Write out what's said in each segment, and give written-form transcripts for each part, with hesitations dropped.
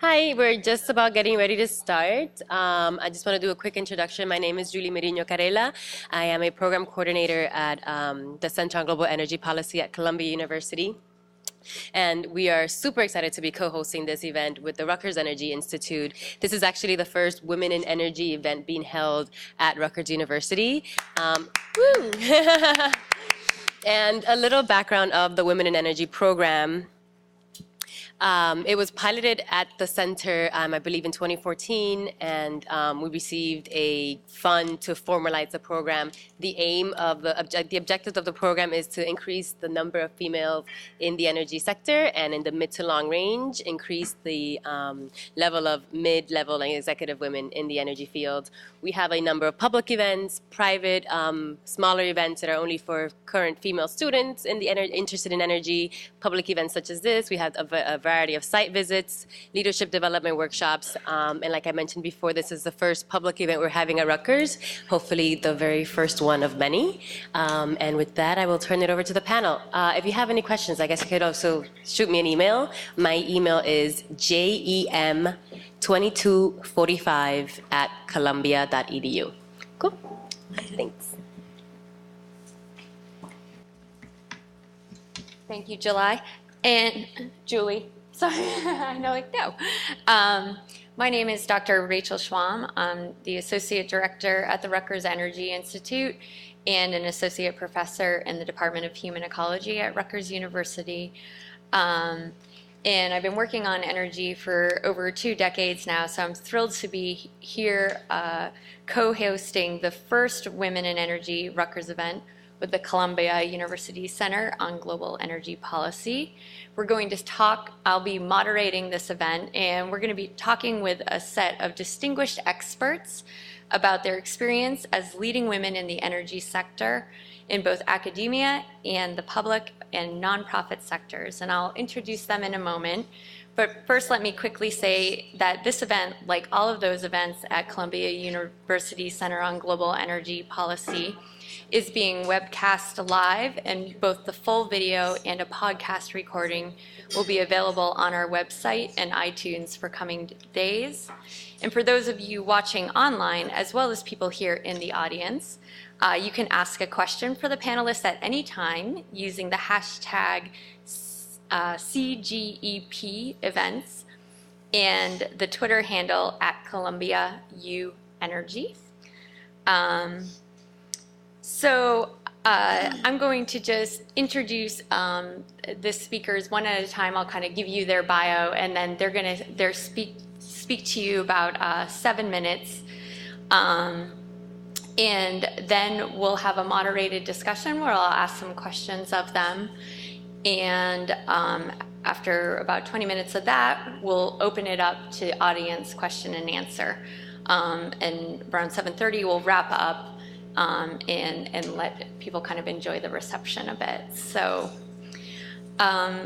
Hi, we're just about getting ready to start. I just want to do a quick introduction. My name is Julie Merino Carela. I am a program coordinator at the Center on Global Energy Policy at Columbia University. And we are super excited to be co-hosting this event with the Rutgers Energy Institute. This is actually the first Women in Energy event being held at Rutgers University. Woo! And a little background of the Women in Energy program. It was piloted at the center, I believe, in 2014, and we received a fund to formalize the program. The aim of the objectives of the program is to increase the number of females in the energy sector, and in the mid to long range, increase the level of mid-level and executive women in the energy field. We have a number of public events, private, smaller events that are only for current female students in the interested in energy. Public events such as this. We have a variety of site visits, leadership development workshops, and like I mentioned before, this is the first public event we're having at Rutgers, hopefully the very first one of many. And with that, I will turn it over to the panel. If you have any questions, I guess you could also shoot me an email. My email is jem2245@columbia.edu. Cool. Thanks. Thank you, July. And Julie, sorry, I know, like, no. My name is Dr. Rachel Shuang. I'm the Associate Director at the Rutgers Energy Institute and an Associate Professor in the Department of Human Ecology at Rutgers University. And I've been working on energy for over 2 decades now, so I'm thrilled to be here co-hosting the first Women in Energy Rutgers event with the Columbia University Center on Global Energy Policy. We're going to talk, I'll be moderating this event, and we're going to be talking with a set of distinguished experts about their experience as leading women in the energy sector in both academia and the public and nonprofit sectors. And I'll introduce them in a moment. But first, let me quickly say that this event, like all of those events at Columbia University Center on Global Energy Policy, is being webcast live, and both the full video and a podcast recording will be available on our website and iTunes for coming days. And for those of you watching online, as well as people here in the audience, you can ask a question for the panelists at any time using the hashtag CGEP events and the Twitter handle at Columbia U Energy. So I'm going to just introduce the speakers one at a time. I'll kind of give you their bio, and then they're going to speak to you about 7 minutes. And then we'll have a moderated discussion where I'll ask some questions of them. And after about 20 minutes of that, we'll open it up to audience question and answer. And around 7:30, we'll wrap up and let people kind of enjoy the reception a bit. So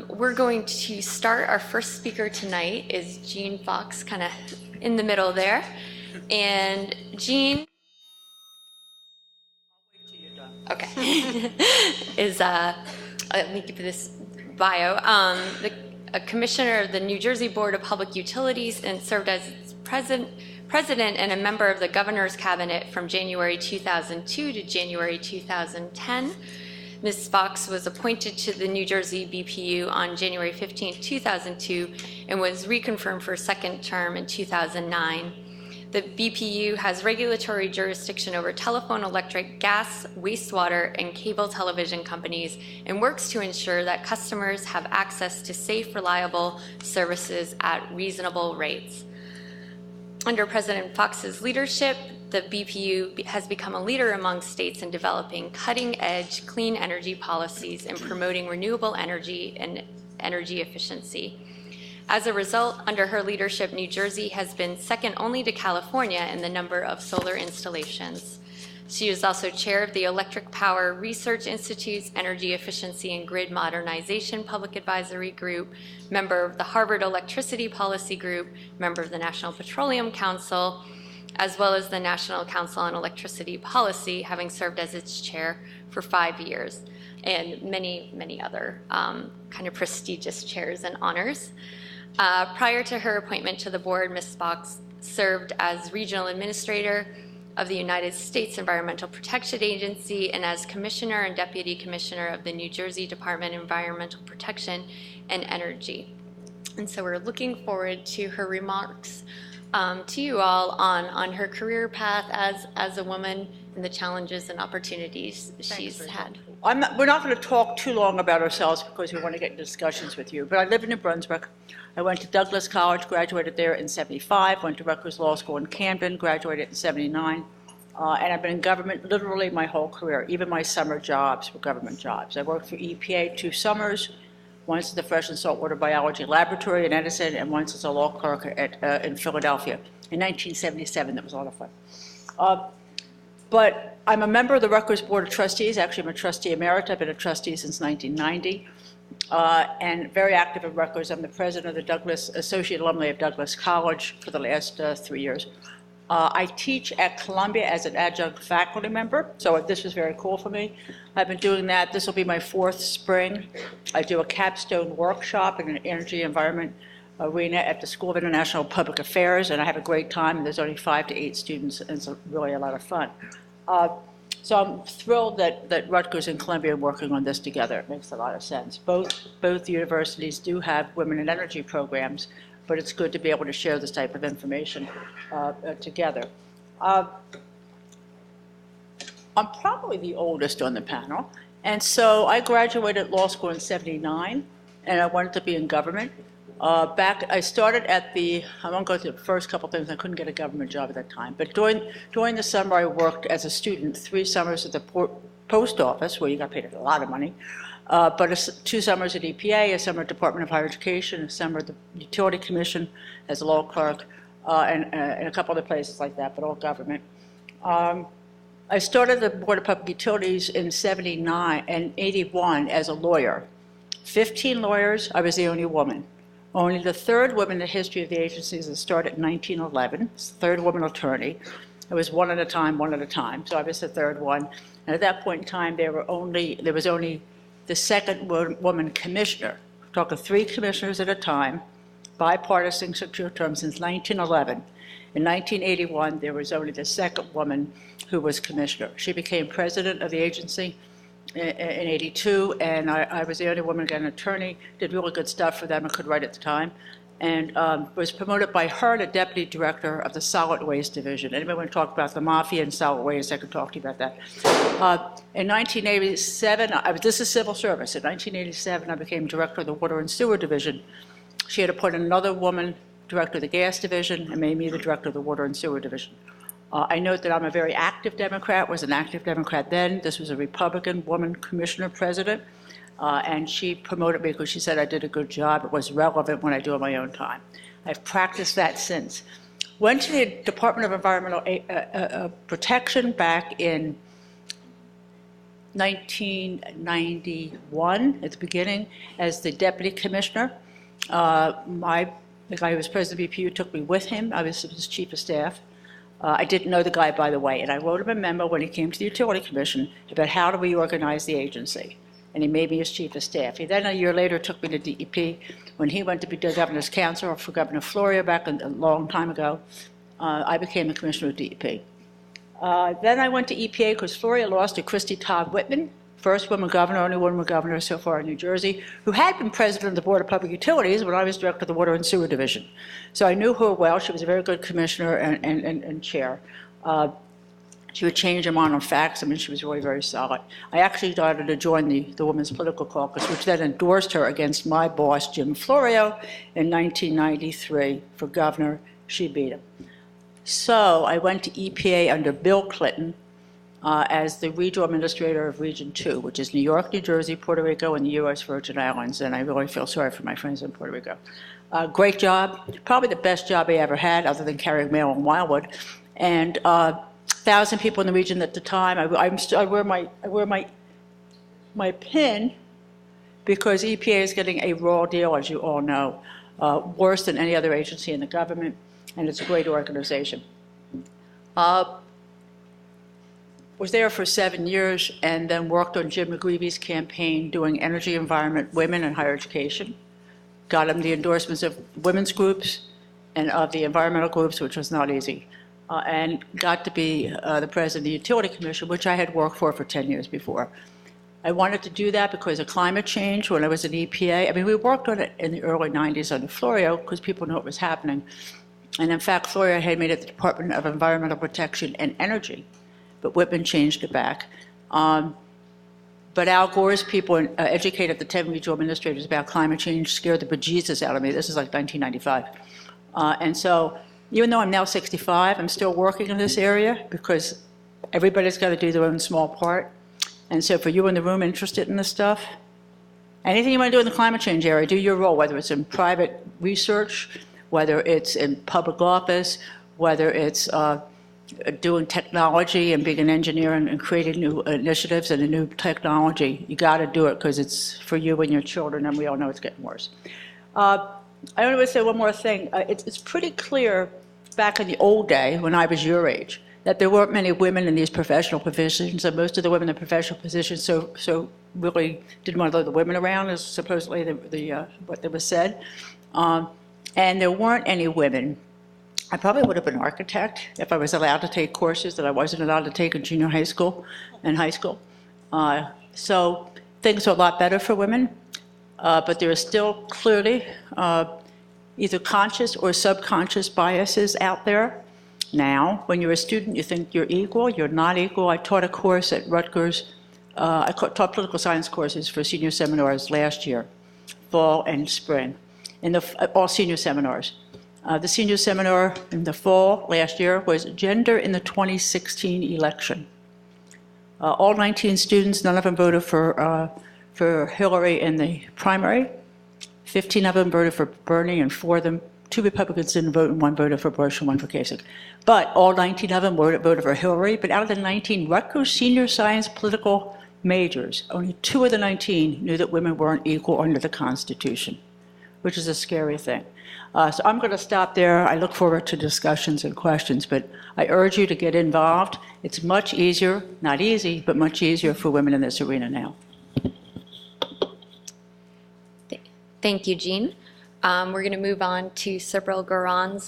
we're going to start. Our first speaker tonight is Jeanne Fox, kind of in the middle there. And Jeanne, okay, is let me give you this bio. A commissioner of the New Jersey Board of Public Utilities and served as its president and a member of the governor's cabinet from January 2002 to January 2010. Ms. Fox was appointed to the New Jersey BPU on January 15, 2002, and was reconfirmed for a second term in 2009. The BPU has regulatory jurisdiction over telephone, electric, gas, wastewater, and cable television companies, and works to ensure that customers have access to safe, reliable services at reasonable rates. Under President Fox's leadership, the BPU has become a leader among states in developing cutting-edge clean energy policies and promoting renewable energy and energy efficiency. As a result, under her leadership, New Jersey has been second only to California in the number of solar installations. She is also chair of the Electric Power Research Institute's Energy Efficiency and Grid Modernization Public Advisory Group, member of the Harvard Electricity Policy Group, member of the National Petroleum Council, as well as the National Council on Electricity Policy, having served as its chair for 5 years, and many, many other kind of prestigious chairs and honors. Prior to her appointment to the board, Ms. Box served as regional administrator of the United States Environmental Protection Agency and as commissioner and deputy commissioner of the New Jersey Department of Environmental Protection and Energy. And so we're looking forward to her remarks to you all on her career path as a woman and the challenges and opportunities she's had. We're not going to talk too long about ourselves because we want to get into discussions with you, but I live in New Brunswick. I went to Douglas College, graduated there in '75, went to Rutgers Law School in Camden, graduated in '79, and I've been in government literally my whole career. Even my summer jobs were government jobs. I worked for EPA 2 summers, once at the Fresh and Saltwater Biology Laboratory in Edison, and once as a law clerk in Philadelphia. In 1977, that was a lot of fun. But I'm a member of the Rutgers Board of Trustees. Actually, I'm a trustee emerita. I've been a trustee since 1990, and very active at Rutgers. I'm the president of the Douglas Associate Alumni of Douglas College for the last 3 years. I teach at Columbia as an adjunct faculty member, so this was very cool for me. I've been doing that. This will be my 4th spring. I do a capstone workshop in an energy environment arena at the School of International Public Affairs, and I have a great time, and there's only 5 to 8 students, and it's really a lot of fun. So I'm thrilled that Rutgers and Columbia are working on this together. It makes a lot of sense. Both universities do have women in energy programs, but it's good to be able to share this type of information together. I'm probably the oldest on the panel, and so I graduated law school in '79, and I wanted to be in government. I started at I won't go through the first couple things, I couldn't get a government job at that time, but during the summer I worked as a student 3 summers at the post office, where you got paid a lot of money, but 2 summers at EPA, a summer at Department of Higher Education, a summer at the Utility Commission as a law clerk, and a couple other places like that, but all government. I started the Board of Public Utilities in '79 and '81 as a lawyer. 15 lawyers, I was the only woman. Only the 3rd woman in the history of the agencies that started in 1911. It's the 3rd woman attorney. It was one at a time, so I was the 3rd one. And at that point in time, there was only the 2nd woman commissioner. We're talking 3 commissioners at a time, bipartisan 6-year term since 1911. In 1981, there was only the 2nd woman who was commissioner. She became president of the agency in '82, and I was the only woman, again, an attorney, did really good stuff for them and could write at the time, and was promoted by her to deputy director of the solid waste division. Anybody want to talk about the mafia and solid waste, I could talk to you about that. In 1987, this is civil service. In 1987, I became director of the water and sewer division. She had appointed another woman director of the gas division and made me the director of the water and sewer division. I note that I'm a very active Democrat, was an active Democrat then. This was a Republican woman commissioner president, and she promoted me because she said I did a good job. It was relevant when I do it on my own time. I've practiced that since. Went to the Department of Environmental Protection back in 1991, at the beginning, as the deputy commissioner. The guy who was president of BPU took me with him. I was his chief of staff. I didn't know the guy, by the way, and I wrote him a memo when he came to the Utility Commission about how do we organize the agency, and he made me his chief of staff. He then, a year later, took me to DEP. When he went to be the governor's counselor for Governor Florio back a long time ago, I became the commissioner of DEP. Then I went to EPA because Florio lost to Christy Todd Whitman, first woman governor, only woman governor so far in New Jersey, who had been president of the Board of Public Utilities when I was director of the Water and Sewer Division. So I knew her well. She was a very good commissioner and chair. She would change her mind on facts. I mean, she was really very solid. I actually started to join the Women's Political Caucus, which then endorsed her against my boss, Jim Florio, in 1993 for governor. She beat him. So I went to EPA under Bill Clinton, as the regional administrator of Region 2, which is New York, New Jersey, Puerto Rico, and the U.S. Virgin Islands, and I really feel sorry for my friends in Puerto Rico. Great job, probably the best job I ever had, other than carrying mail in Wildwood, and 1,000 people in the region at the time. I wear my pin because EPA is getting a raw deal, as you all know, worse than any other agency in the government, and it's a great organization. Was there for 7 years and then worked on Jim McGreevy's campaign doing energy, environment, women, and higher education. got him the endorsements of women's groups and of the environmental groups, which was not easy, and got to be the president of the Utility Commission, which I had worked for 10 years before. I wanted to do that because of climate change when I was in EPA. I mean, we worked on it in the early 90s under Florio because people knew it was happening. And in fact, Florio had made it the Department of Environmental Protection and Energy, but Whitman changed it back. But Al Gore's people educated the 10 regional administrators about climate change scared the bejesus out of me. This is like 1995. And so even though I'm now 65, I'm still working in this area because everybody's got to do their own small part. And so for you in the room interested in this stuff, anything you want to do in the climate change area, do your role, whether it's in private research, whether it's in public office, whether it's doing technology and being an engineer and creating new initiatives and a new technology. You got to do it because it's for you and your children, and we all know it's getting worse. I only want to say one more thing. It's pretty clear back in the old day when I was your age that there weren't many women in these professional positions, and most of the women in professional positions so really didn't want to let the women around, as supposedly what was said. And there weren't any women. I probably would have been an architect if I was allowed to take courses that I wasn't allowed to take in junior high school and high school. So things are a lot better for women, but there are still clearly either conscious or subconscious biases out there. Now, when you're a student, you think you're equal. You're not equal. I taught a course at Rutgers. I taught political science courses for senior seminars last year, fall and spring, in all senior seminars. The senior seminar in the fall last year was Gender in the 2016 Election. All 19 students, none of them voted for Hillary in the primary. 15 of them voted for Bernie, and 4 of them, 2 Republicans didn't vote, and 1 voted for Bush and 1 for Kasich. But all 19 of them voted for Hillary. But out of the 19 Rutgers senior science political majors, only 2 of the 19 knew that women weren't equal under the Constitution, which is a scary thing. So I'm going to stop there. I look forward to discussions and questions, but I urge you to get involved. It's much easier, not easy, but much easier for women in this arena now. Thank you, Jeanne. We're going to move on to Cyrille Graham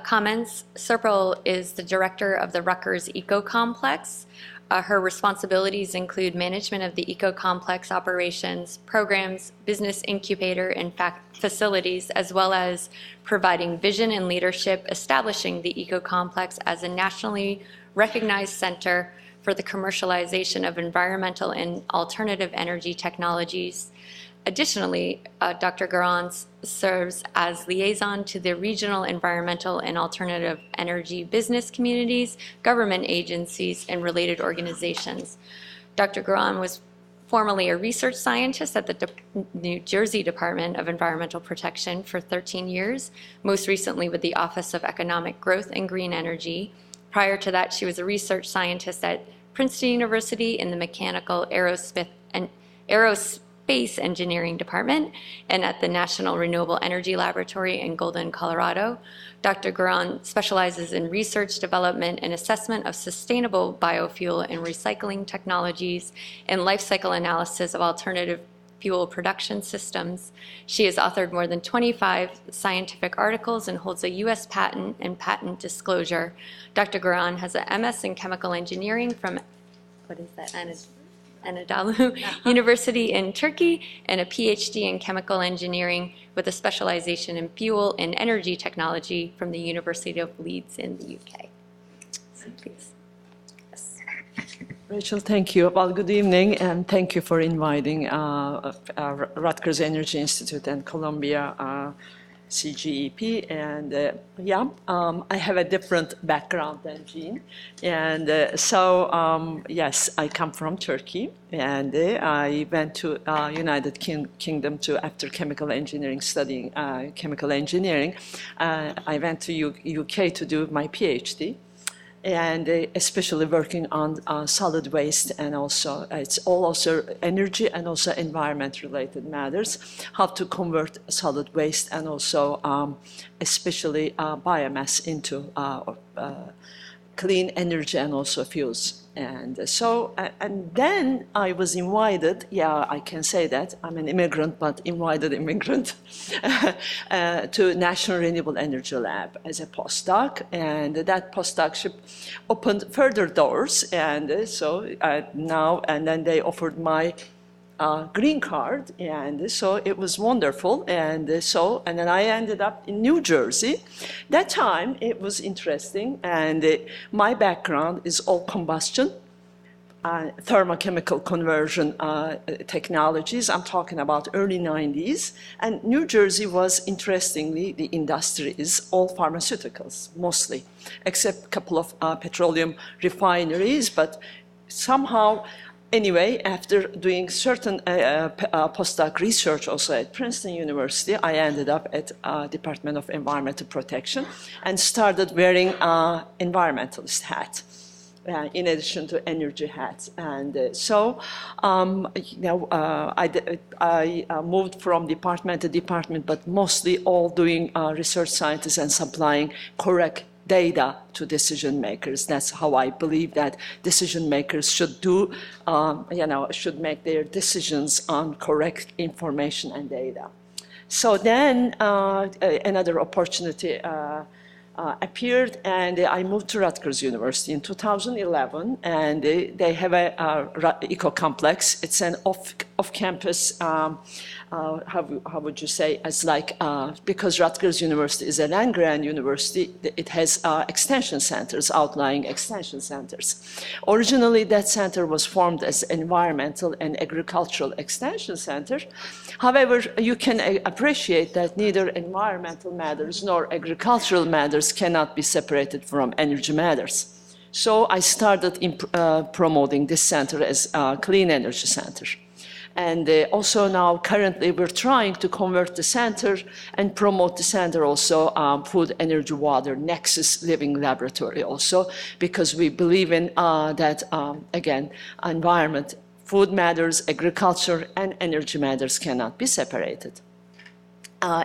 comments. Serpil is the director of the Rutgers EcoComplex. Her responsibilities include management of the EcoComplex operations, programs, business incubator, and facilities, as well as providing vision and leadership, establishing the EcoComplex as a nationally recognized center for the commercialization of environmental and alternative energy technologies. Additionally, Dr. Guran serves as liaison to the regional environmental and alternative energy business communities, government agencies, and related organizations. Dr. Guran was formerly a research scientist at the New Jersey Department of Environmental Protection for 13 years, most recently with the Office of Economic Growth and Green Energy. Prior to that, she was a research scientist at Princeton University in the Mechanical Aerospace Engineering Department and at the National Renewable Energy Laboratory in Golden, Colorado. Dr. Guran specializes in research, development, and assessment of sustainable biofuel and recycling technologies and life cycle analysis of alternative fuel production systems. She has authored more than 25 scientific articles and holds a U.S. patent and patent disclosure. Dr. Guran has an MS in chemical engineering from, Anadolu University in Turkey, and a PhD in chemical engineering with a specialization in fuel and energy technology from the University of Leeds in the UK. So please. Yes. Rachel, thank you. Well, good evening, and thank you for inviting Rutgers Energy Institute and Columbia CGEP, and I have a different background than Jeanne, and yes, I come from Turkey, and I went to United Kingdom after chemical engineering, studying chemical engineering. I went to UK to do my PhD, and especially working on solid waste, and also it's all also energy and also environment related matters, how to convert solid waste and also especially biomass into clean energy and also fuels. And so, and then I was invited, yeah, I can say that, I'm an immigrant, but invited immigrant, to National Renewable Energy Lab as a postdoc. And that postdocship opened further doors. And so now, and then they offered my green card, and so it was wonderful. And so, and then I ended up in New Jersey. That time it was interesting, and my background is all combustion, thermochemical conversion technologies. I'm talking about early 90s. And New Jersey was, interestingly, the industry is all pharmaceuticals, mostly, except a couple of petroleum refineries, but somehow, anyway, after doing certain postdoc research also at Princeton University, I ended up at Department of Environmental Protection and started wearing environmentalist hat. In addition to energy hats. And so, you know, I moved from department to department, but mostly all doing research scientists and supplying correct data to decision makers. That's how I believe that decision makers should do, you know, should make their decisions on correct information and data. So then another opportunity appeared, and I moved to Rutgers University in 2011, and they have a EcoComplex. It's an off-campus, how would you say, as like, because Rutgers University is a land-grant university, it has extension centers, outlying extension centers. Originally, that center was formed as Environmental and Agricultural Extension Center. However, you can appreciate that neither environmental matters nor agricultural matters cannot be separated from energy matters. So I started promoting this center as a clean energy center. And also now, currently, we're trying to convert the center and promote the center also food, energy, water, nexus living laboratory also, because we believe in that, again, environment, food matters, agriculture, and energy matters cannot be separated.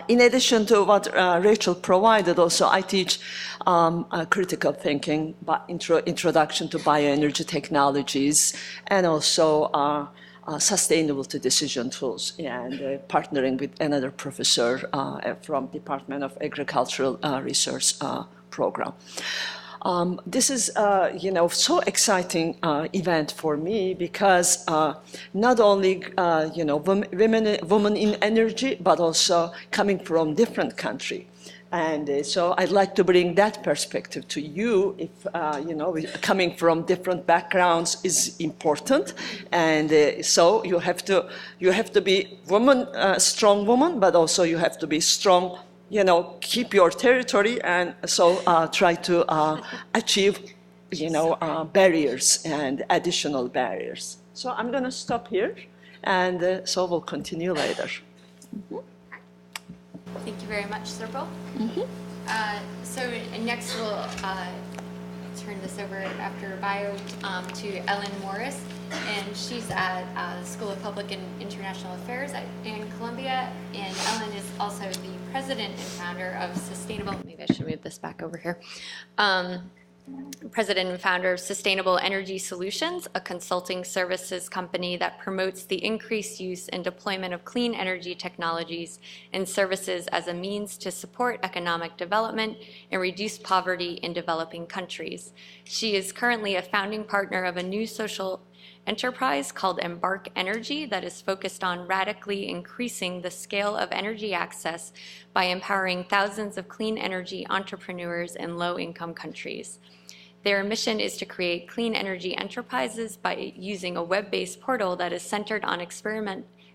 In addition to what Rachel provided, also I teach critical thinking, introduction to bioenergy technologies, and also sustainability decision tools, and partnering with another professor from Department of Agricultural Research program. This is, you know, so exciting event for me because not only, you know, women in energy, but also coming from different country. And so I'd like to bring that perspective to you. If, you know, coming from different backgrounds is important. And so you have to be strong woman, but also you have to be strong, you know, keep your territory, and so try to achieve, you know, barriers and additional barriers. So I'm going to stop here, and so we'll continue later. Mm-hmm. Thank you very much, Serpil. Mm-hmm. So next we'll turn this over after bio to Ellen Morris, and she's at the School of Public and International Affairs in Columbia, and Ellen is also the president and founder of Sustainable, maybe I should move this back over here, president and founder of Sustainable Energy Solutions, a consulting services company that promotes the increased use and deployment of clean energy technologies and services as a means to support economic development and reduce poverty in developing countries. She is currently a founding partner of a new social enterprise called Embark Energy that is focused on radically increasing the scale of energy access by empowering thousands of clean energy entrepreneurs in low-income countries. Their mission is to create clean energy enterprises by using a web-based portal that is centered on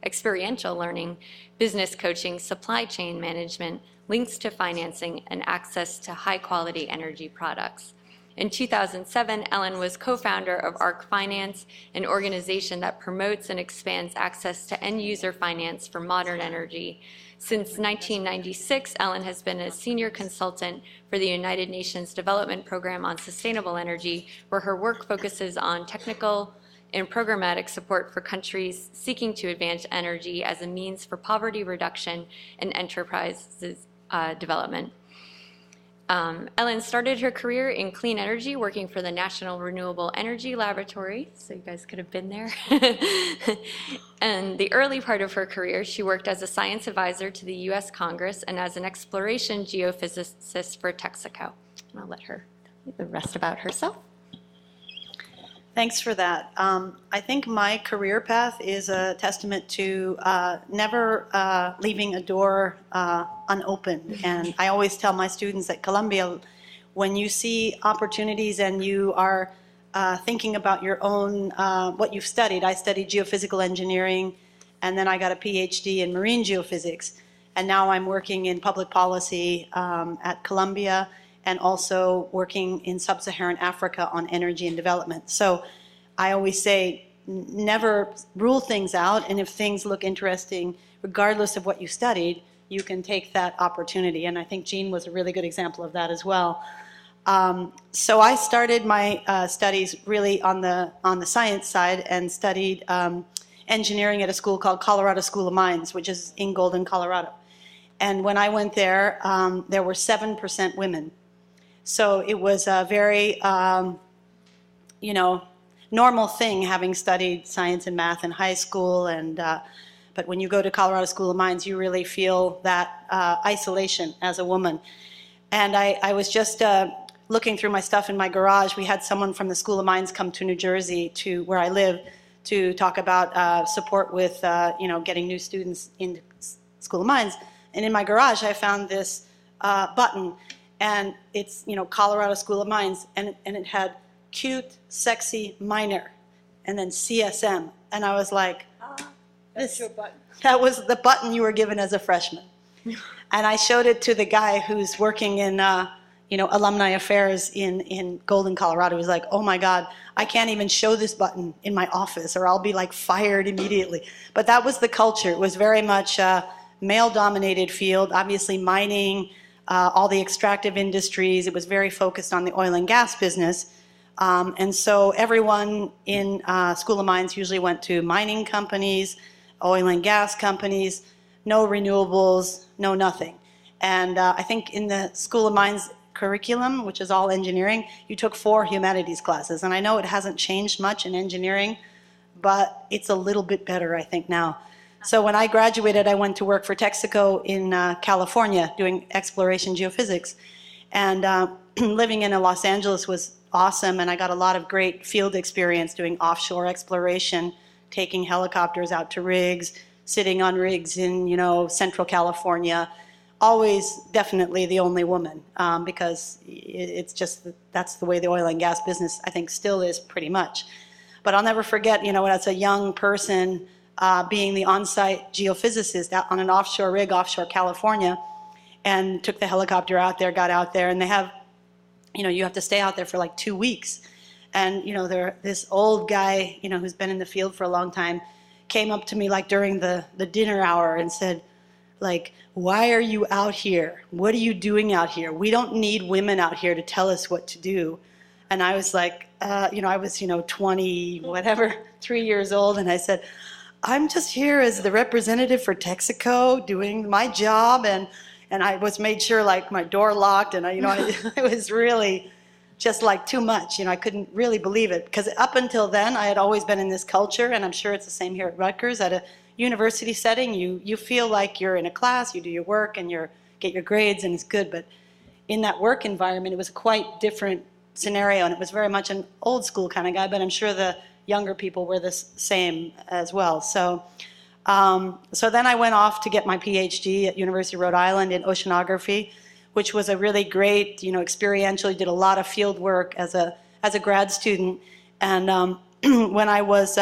experiential learning, business coaching, supply chain management, links to financing, and access to high-quality energy products. In 2007, Ellen was co-founder of ARC Finance, an organization that promotes and expands access to end-user finance for modern energy. Since 1996, Ellen has been a senior consultant for the United Nations Development Program on Sustainable Energy, where her work focuses on technical and programmatic support for countries seeking to advance energy as a means for poverty reduction and enterprise development. Ellen started her career in clean energy, working for the National Renewable Energy Laboratory, so you guys could have been there. And the early part of her career, she worked as a science advisor to the U.S. Congress and as an exploration geophysicist for Texaco. And I'll let her tell you the rest about herself. Thanks for that. I think my career path is a testament to never leaving a door unopened. And I always tell my students at Columbia, when you see opportunities and you are thinking about your own, what you've studied. I studied geophysical engineering, and then I got a PhD in marine geophysics. And now I'm working in public policy at Columbia, and also working in sub-Saharan Africa on energy and development. So I always say, never rule things out, and if things look interesting, regardless of what you studied, you can take that opportunity. And I think Jeanne was a really good example of that as well. So I started my studies really on the science side and studied engineering at a school called Colorado School of Mines, which is in Golden, Colorado. And when I went there, there were 7% women. So it was a very, normal thing, having studied science and math in high school. And but when you go to Colorado School of Mines, you really feel that isolation as a woman. And I was just looking through my stuff in my garage. We had someone from the School of Mines come to New Jersey, to where I live, to talk about support with, getting new students into School of Mines. And in my garage, I found this button. And it's, Colorado School of Mines, and it had cute, sexy, minor, and then CSM. And I was like, That's your button. that was the button you were given as a freshman. And I showed it to the guy who's working in, alumni affairs in Golden, Colorado. He was like, oh my God, I can't even show this button in my office, or I'll be like fired immediately. But that was the culture. It was very much a male-dominated field, obviously mining, all the extractive industries. It was very focused on the oil and gas business. And so everyone in School of Mines usually went to mining companies, oil and gas companies, no renewables, no nothing. And I think in the School of Mines curriculum, which is all engineering, you took 4 humanities classes. And I know it hasn't changed much in engineering, but it's a little bit better, I think, now. So when I graduated, I went to work for Texaco in California doing exploration geophysics. And living in Los Angeles was awesome, and I got a lot of great field experience doing offshore exploration, taking helicopters out to rigs, sitting on rigs in, Central California. Always definitely the only woman, because it's just, that's the way the oil and gas business, I think, still is pretty much. But I'll never forget, as a young person, being the on-site geophysicist out on an offshore rig, offshore California, and took the helicopter out there, got out there, and they have, you have to stay out there for like 2 weeks. And, this old guy, who's been in the field for a long time, came up to me like during the dinner hour and said, like, why are you out here? What are you doing out here? We don't need women out here to tell us what to do. And I was like, I was, 20, whatever, 3 years old, and I said, I'm just here as the representative for Texaco doing my job, and I was made sure like my door locked, and it was really just like too much. I couldn't really believe it, because up until then I had always been in this culture, and I'm sure it's the same here at Rutgers. At a university setting, you feel like you're in a class, you do your work, and you get your grades, and it's good. But in that work environment, it was a quite different scenario, and it was very much an old school kind of guy, but I'm sure the younger people were the same as well. So then I went off to get my PhD at University of Rhode Island in oceanography, which was a really great, experiential. Did a lot of field work as a grad student. And when I was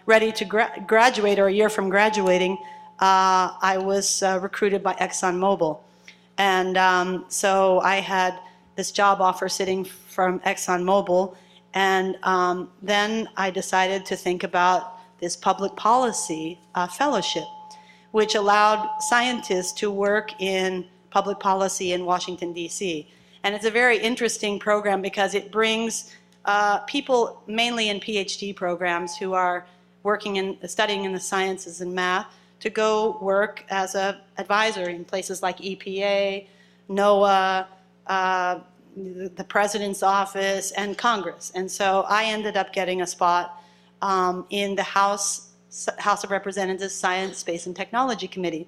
ready to graduate, or a year from graduating, I was recruited by ExxonMobil. And so I had this job offer sitting from ExxonMobil. And then I decided to think about this public policy fellowship, which allowed scientists to work in public policy in Washington, D.C. And it's a very interesting program because it brings people mainly in PhD programs who are studying in the sciences and math to go work as an advisor in places like EPA, NOAA, the president's office, and Congress. And so I ended up getting a spot in the House of Representatives Science, Space, and Technology Committee.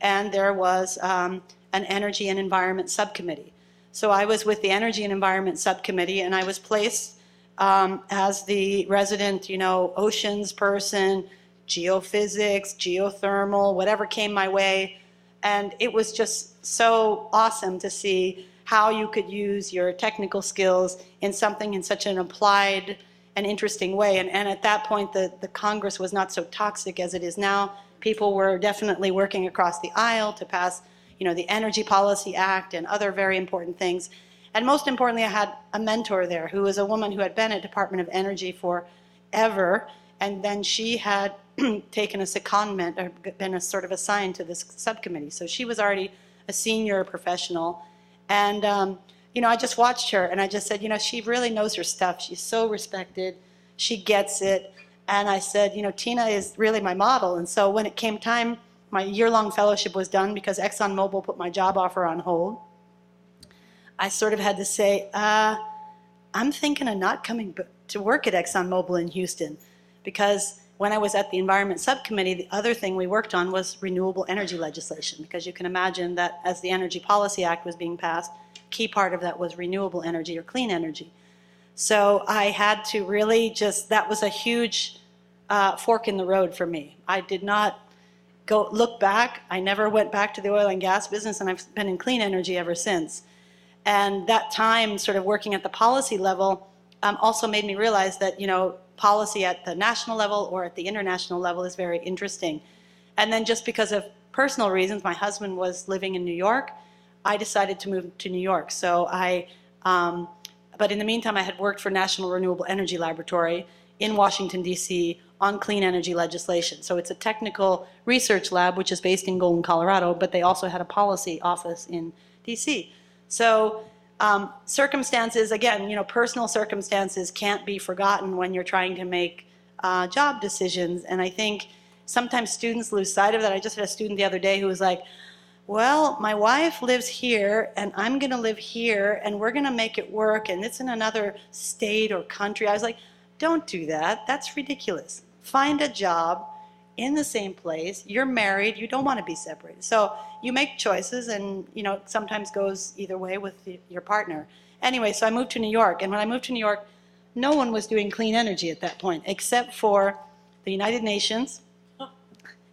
And there was an Energy and Environment Subcommittee. So I was with the Energy and Environment Subcommittee, and I was placed as the resident, oceans person, geophysics, geothermal, whatever came my way. And it was just so awesome to see how you could use your technical skills in something in such an applied and interesting way. And at that point, the Congress was not so toxic as it is now. People were definitely working across the aisle to pass, the Energy Policy Act and other very important things. And most importantly, I had a mentor there who was a woman who had been at Department of Energy forever. And then she had taken a secondment, or been a sort of assigned to this subcommittee. So she was already a senior professional. And, I just watched her and I just said, she really knows her stuff. She's so respected. She gets it. And I said, Tina is really my model. And so when it came time, my year-long fellowship was done because ExxonMobil put my job offer on hold. I sort of had to say, I'm thinking of not coming to work at ExxonMobil in Houston, because when I was at the Environment Subcommittee, the other thing we worked on was renewable energy legislation, because you can imagine that as the Energy Policy Act was being passed, a key part of that was renewable energy or clean energy. So I had to really that was a huge fork in the road for me. I did not look back. I never went back to the oil and gas business, and I've been in clean energy ever since. And that time sort of working at the policy level also made me realize that, policy at the national level or at the international level is very interesting. And then just because of personal reasons, my husband was living in New York, I decided to move to New York. So but in the meantime, I had worked for National Renewable Energy Laboratory in Washington, D.C. on clean energy legislation. So it's a technical research lab, which is based in Golden, Colorado, but they also had a policy office in D.C. So circumstances, again, personal circumstances can't be forgotten when you're trying to make job decisions. And I think sometimes students lose sight of that. I just had a student the other day who was like, well, my wife lives here and I'm going to live here and we're going to make it work and it's in another state or country. I was like, don't do that. That's ridiculous. Find a job in the same place. You're married. You don't want to be separated. So you make choices, and it sometimes goes either way with your partner. Anyway, so I moved to New York, and when I moved to New York, no one was doing clean energy at that point except for the United Nations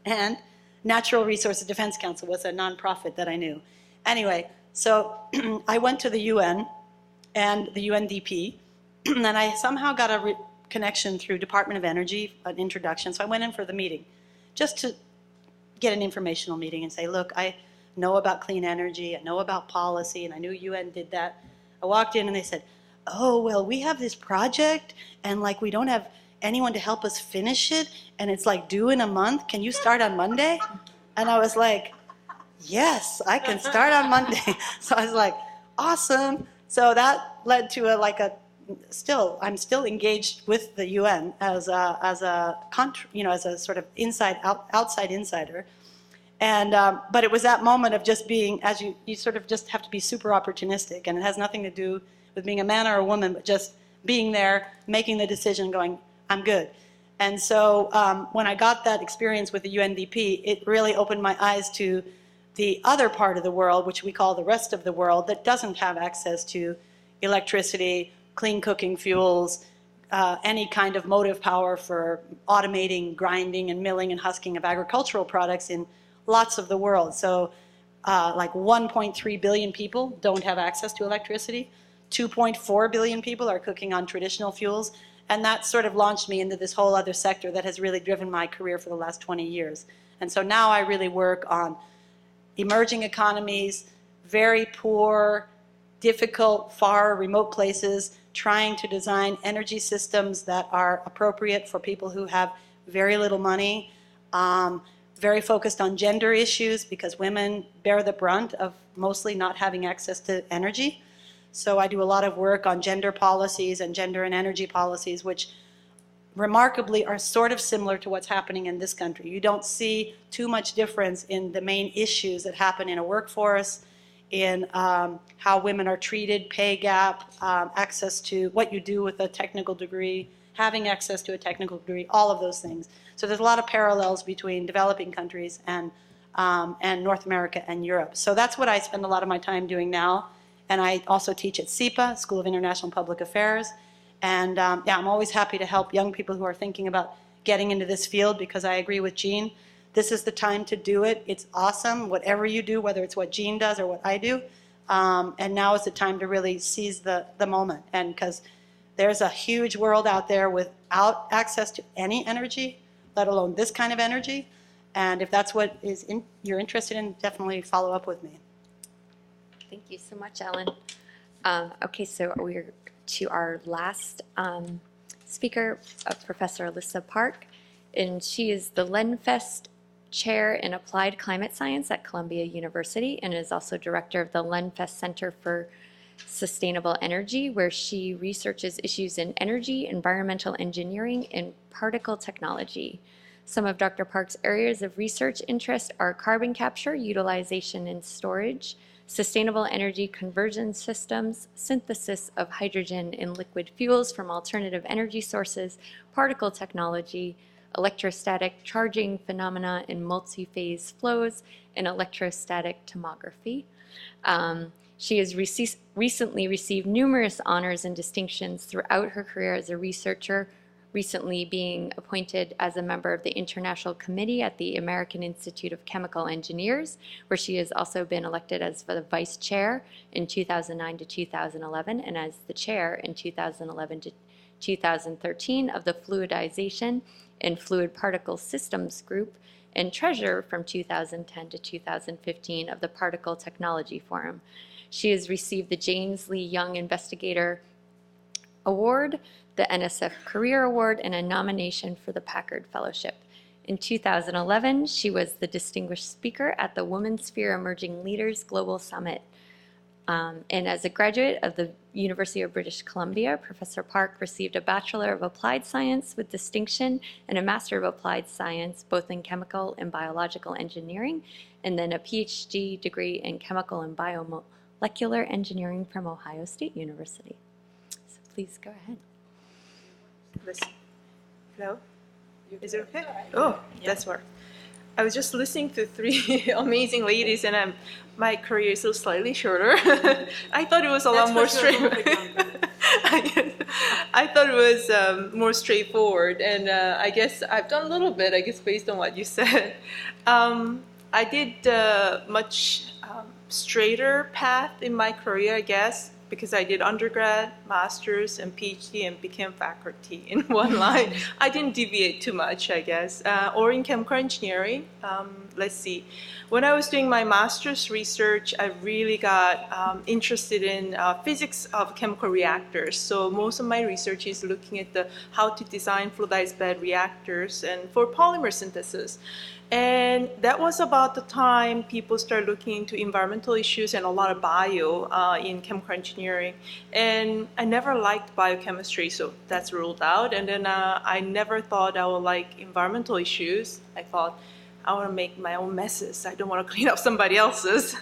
and Natural Resources Defense Council was a nonprofit that I knew. Anyway, so I went to the UN and the UNDP, and I somehow got a connection through Department of Energy, an introduction. So I went in for the meeting just to get an informational meeting and say, look, I know about clean energy, I know about policy, and I knew UN did that. I walked in and they said, oh, well, we have this project and we don't have anyone to help us finish it, and it's due in a month. Can you start on Monday? And I was like, yes, I can start on Monday. So I was like, awesome. So that led to I'm still engaged with the UN as a sort of outside insider, and but it was that moment of just being, as you sort of just have to be super opportunistic, and it has nothing to do with being a man or a woman, but just being there, making the decision, going, I'm good. And so when I got that experience with the UNDP, it really opened my eyes to the other part of the world, which we call the rest of the world, that doesn't have access to electricity, clean cooking fuels, any kind of motive power for automating, grinding, and milling and husking of agricultural products in lots of the world. So 1.3 billion people don't have access to electricity. 2.4 billion people are cooking on traditional fuels. And that sort of launched me into this whole other sector that has really driven my career for the last 20 years. And so now I really work on emerging economies, very poor, difficult, far, remote places, trying to design energy systems that are appropriate for people who have very little money, very focused on gender issues because women bear the brunt of mostly not having access to energy. So I do a lot of work on gender policies and gender and energy policies, which remarkably are sort of similar to what's happening in this country. You don't see too much difference in the main issues that happen in a workforce, in how women are treated, pay gap, access to what you do with a technical degree, having access to a technical degree, all of those things. So there's a lot of parallels between developing countries and North America and Europe. So that's what I spend a lot of my time doing now. And I also teach at SIPA, School of International Public Affairs. And yeah, I'm always happy to help young people who are thinking about getting into this field, because I agree with Jeanne. This is the time to do it. It's awesome, whatever you do, whether it's what Jeanne does or what I do. And now is the time to really seize the moment. And because there's a huge world out there without access to any energy, let alone this kind of energy. And if that's what you're interested in, definitely follow up with me. Thank you so much, Ellen. Okay, so we're to our last speaker, Professor Alisa Park, and she is the Lenfest Chair in Applied Climate Science at Columbia University and is also director of the Lenfest Center for Sustainable Energy, where she researches issues in energy, environmental engineering, and particle technology. Some of Dr. Park's areas of research interest are carbon capture, utilization and storage, sustainable energy conversion systems, synthesis of hydrogen in liquid fuels from alternative energy sources, particle technology, electrostatic charging phenomena in multi-phase flows, and electrostatic tomography. She has recently received numerous honors and distinctions throughout her career as a researcher, recently being appointed as a member of the International Committee at the American Institute of Chemical Engineers, where she has also been elected as the vice chair in 2009 to 2011 and as the chair in 2011 to 2013 of the Fluidization and Fluid Particle Systems Group, and treasurer from 2010 to 2015 of the Particle Technology Forum. She has received the James Lee Young Investigator Award, the NSF Career Award, and a nomination for the Packard Fellowship. In 2011, she was the distinguished speaker at the WomenSphere Emerging Leaders Global Summit. And as a graduate of the University of British Columbia, Professor Park received a Bachelor of Applied Science with distinction and a Master of Applied Science, both in chemical and biological engineering, and then a PhD degree in chemical and biomolecular engineering from Ohio State University. So please go ahead. Hello? Is it okay? Oh, that's work. I was just listening to three amazing ladies, and my career is still slightly shorter. I thought it was a lot more straightforward. I thought it was more straightforward, and I guess I've done a little bit, I guess, based on what you said. I did much straighter path in my career, I guess, because I did undergrad, master's, and PhD, and became faculty in one line. I didn't deviate too much, I guess. Or in chemical engineering. Let's see. When I was doing my master's research, I really got interested in physics of chemical reactors. So most of my research is looking at how to design fluidized bed reactors and for polymer synthesis. And that was about the time people started looking into environmental issues and a lot of bio in chemical engineering. And I never liked biochemistry, so that's ruled out. And then I never thought I would like environmental issues. I thought, I want to make my own messes. I don't want to clean up somebody else's.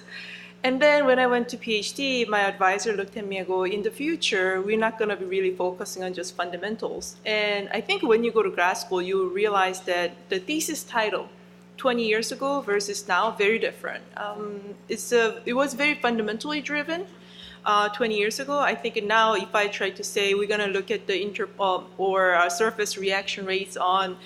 And then when I went to PhD, my advisor looked at me and go, in the future, we're not going to be really focusing on just fundamentals. And I think when you go to grad school, you realize that the thesis title 20 years ago versus now, very different. It was very fundamentally driven 20 years ago. I think now if I try to say we're going to look at the surface reaction rates on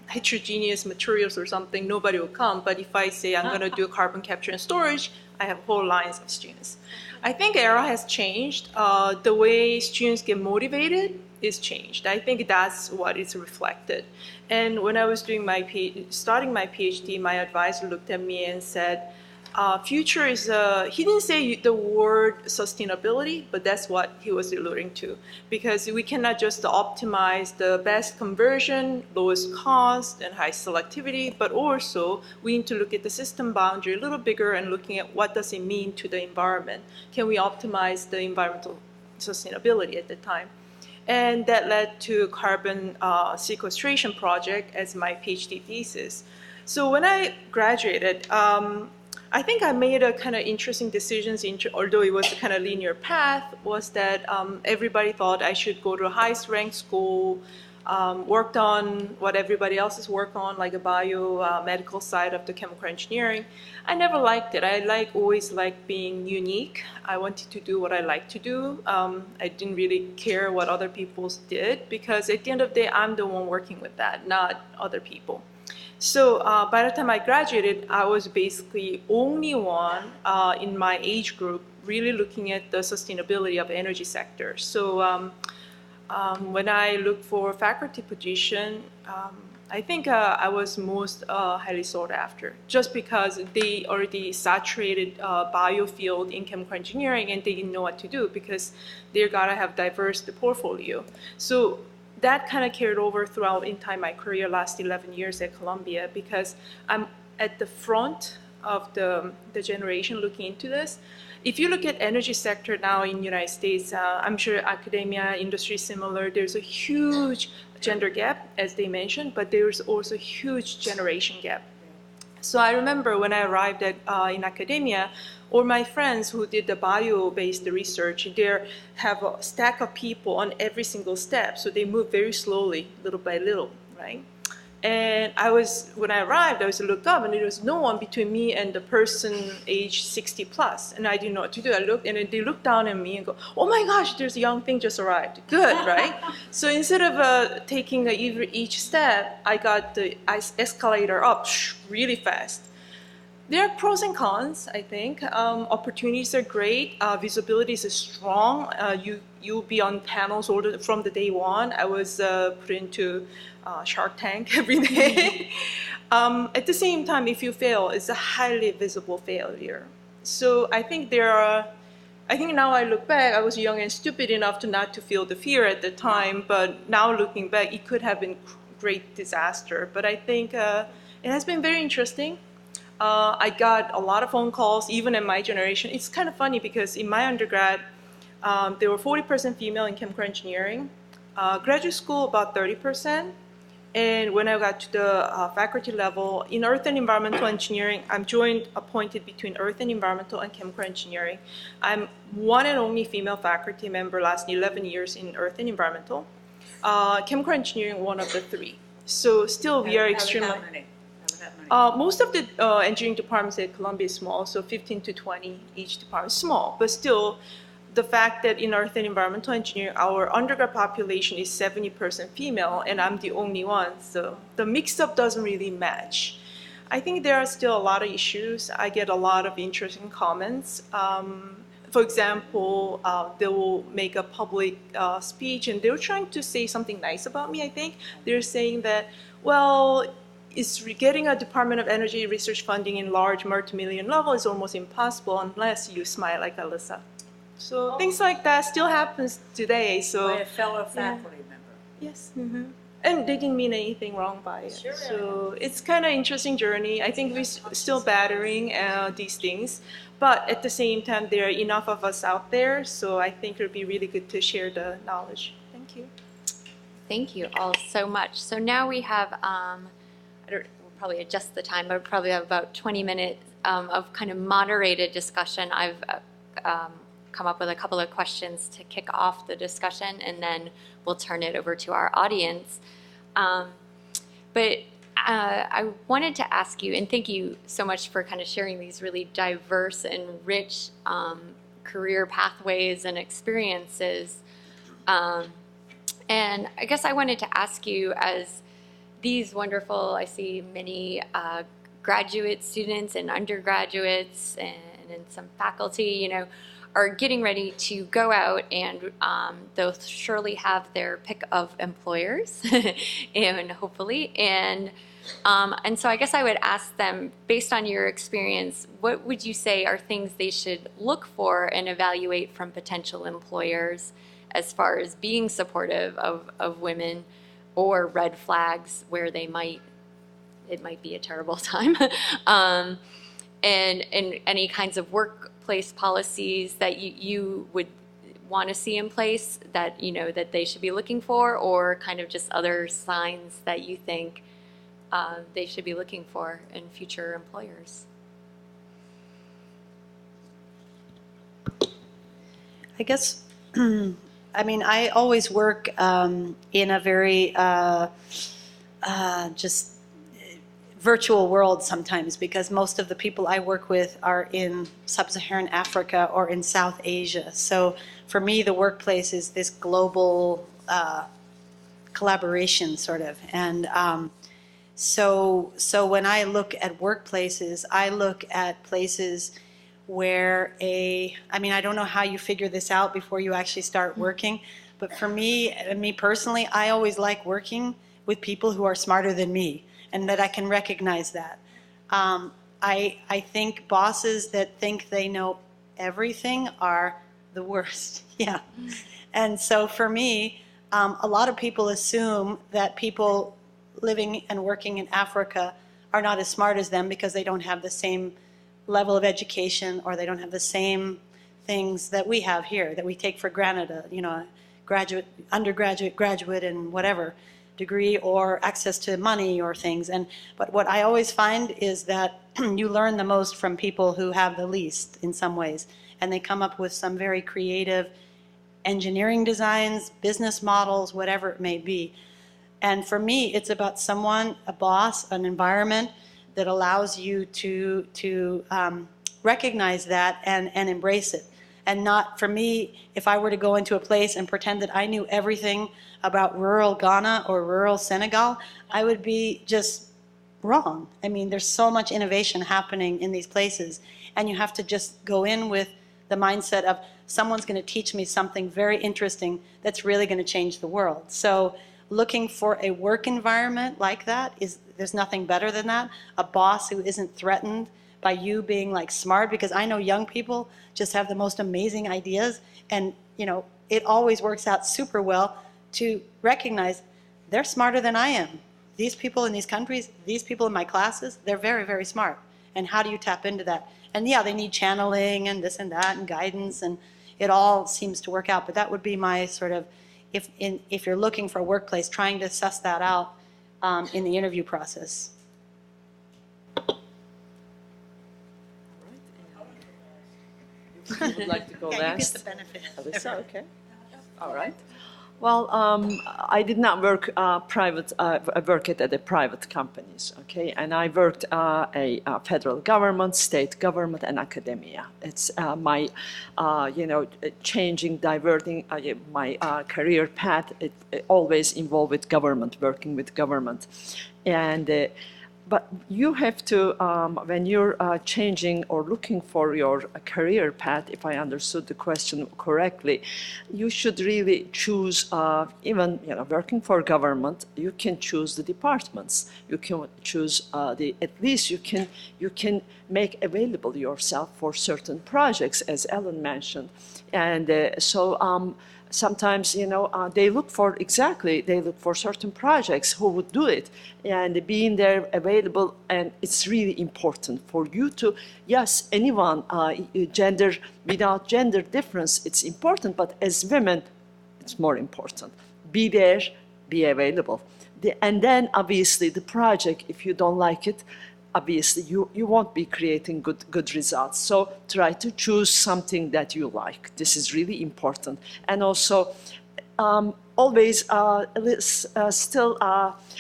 heterogeneous materials or something, nobody will come. But if I say I'm going to do carbon capture and storage, I have whole lines of students. I think era has changed. The way students get motivated is changed. I think that's what is reflected. And when I was doing starting my PhD, my advisor looked at me and said, future is, he didn't say the word sustainability, but that's what he was alluding to. Because we cannot just optimize the best conversion, lowest cost, and high selectivity, but also we need to look at the system boundary a little bigger and looking at what does it mean to the environment. Can we optimize the environmental sustainability at the time? And that led to carbon sequestration project as my PhD thesis. So when I graduated, I think I made a kind of interesting decisions, although it was a kind of linear path, was that everybody thought I should go to a highest ranked school, worked on what everybody else has worked on, like a biomedical side of the chemical engineering. I never liked it. I always liked being unique. I wanted to do what I like to do. I didn't really care what other people did, because at the end of the day, I'm the one working with that, not other people. So by the time I graduated, I was basically only one in my age group really looking at the sustainability of energy sector. So when I looked for faculty position, I think I was most highly sought after, just because they already saturated biofield in chemical engineering, and they didn't know what to do because they gotta have diverse portfolio. So that kind of carried over throughout entire my career, last 11 years at Columbia, because I'm at the front of the generation looking into this. If you look at energy sector now in the United States, I'm sure academia, industry similar, there's a huge gender gap, as they mentioned, but there's also a huge generation gap. So I remember when I arrived in academia, all my friends who did the bio-based research, they have a stack of people on every single step, so they move very slowly, little by little, right? And when I arrived, I was looked up, and there was no one between me and the person age 60 plus, and I didn't know what to do. I looked, and they looked down at me and go, "Oh my gosh, there's a young thing just arrived." Good, right? So instead of taking each step, I got the escalator up really fast. There are pros and cons, I think. Opportunities are great. Visibility is strong. You'll be on panels from the day one. I was put into Shark Tank every day. At the same time, if you fail, it's a highly visible failure. So I think now I look back, I was young and stupid enough not to feel the fear at the time, but now looking back, it could have been great disaster. But I think it has been very interesting. I got a lot of phone calls, even in my generation. It's kind of funny because in my undergrad, there were 40% female in chemical engineering. Graduate school, about 30%. And when I got to the faculty level, in earth and environmental engineering, I'm appointed between earth and environmental and chemical engineering. I'm one and only female faculty member last 11 years in earth and environmental. Chemical engineering, one of the three. So still we are extremely... most of the engineering departments at Columbia is small, so 15 to 20 each department, small, but still the fact that in earth and environmental engineering, our undergrad population is 70% female, and I'm the only one, so the mix-up doesn't really match. I think there are still a lot of issues. I get a lot of interesting comments. For example, they will make a public speech, and they're trying to say something nice about me, I think. They're saying that, well, getting a Department of Energy research funding in large multi-million level is almost impossible unless you smile like Alisa. So things like that still happens today. So By a fellow faculty member. Yes. Mm-hmm. And they didn't mean anything wrong by it. Sure. So it's kind of interesting journey. I think we're still battering these things, but at the same time, there are enough of us out there. So I think it would be really good to share the knowledge. Thank you. Thank you all so much. So now we have, we'll probably adjust the time, but probably have about 20 minutes of kind of moderated discussion. I've come up with a couple of questions to kick off the discussion, and then we'll turn it over to our audience. But I wanted to ask you, and thank you so much for kind of sharing these really diverse and rich career pathways and experiences. And I guess I wanted to ask you, as these wonderful, I see many graduate students and undergraduates and some faculty, are getting ready to go out, and they'll surely have their pick of employers, and hopefully, and so I guess I would ask them, based on your experience, what would you say are things they should look for and evaluate from potential employers as far as being supportive of women, or red flags where it might be a terrible time, and any kinds of workplace policies that you would want to see in place that that they should be looking for, or kind of just other signs that you think they should be looking for in future employers? I guess, I mean, I always work in a very just virtual world sometimes, because most of the people I work with are in sub-Saharan Africa or in South Asia. So for me, the workplace is this global collaboration, sort of. And so when I look at workplaces, I look at places where I mean, I don't know how you figure this out before you actually start working, but for me personally, I always like working with people who are smarter than me, and that I can recognize that. I think bosses that think they know everything are the worst. Yeah. And so for me, a lot of people assume that people living and working in Africa are not as smart as them because they don't have the same level of education, or they don't have the same things that we have here that we take for granted, you know, graduate, undergraduate, graduate, and whatever degree, or access to money or things. But what I always find is that you learn the most from people who have the least in some ways, and they come up with some very creative engineering designs, business models, whatever it may be. And for me, it's about someone, a boss, an environment that allows you to recognize that and embrace it. And not, for me, if I were to go into a place and pretend that I knew everything about rural Ghana or rural Senegal, I would be just wrong. I mean, there's so much innovation happening in these places, and you have to just go in with the mindset of someone's going to teach me something very interesting that's really going to change the world. So looking for a work environment like that there's nothing better than that. A boss who isn't threatened by you being like smart, because I know young people just have the most amazing ideas, and you know, it always works out super well to recognize they're smarter than I am. These people in these countries, these people in my classes, they're very, very smart. And how do you tap into that? And yeah, they need channeling and this and that and guidance, and it all seems to work out. But that would be my sort of, if you're looking for a workplace, trying to suss that out in the interview process. You would like to go Yeah, last? you get the benefit. Alisa, okay. All right. Well, I did not work private. I worked at the private companies, okay, and I worked a federal government, state government, and academia. It's my, you know, changing, diverting my career path. It always involved with government, working with government, and. But you have to, when you're changing or looking for your career path, if I understood the question correctly, you should really choose, even working for government, you can choose the departments. You can choose at least you can make available yourself for certain projects, as Ellen mentioned, and sometimes, they look for certain projects who would do it, and being there available, and it's really important for you to, yes, anyone, without gender difference, it's important, but as women, it's more important. Be there, be available. And then, obviously, the project, if you don't like it, obviously, you won't be creating good results. So try to choose something that you like. This is really important. And also, always still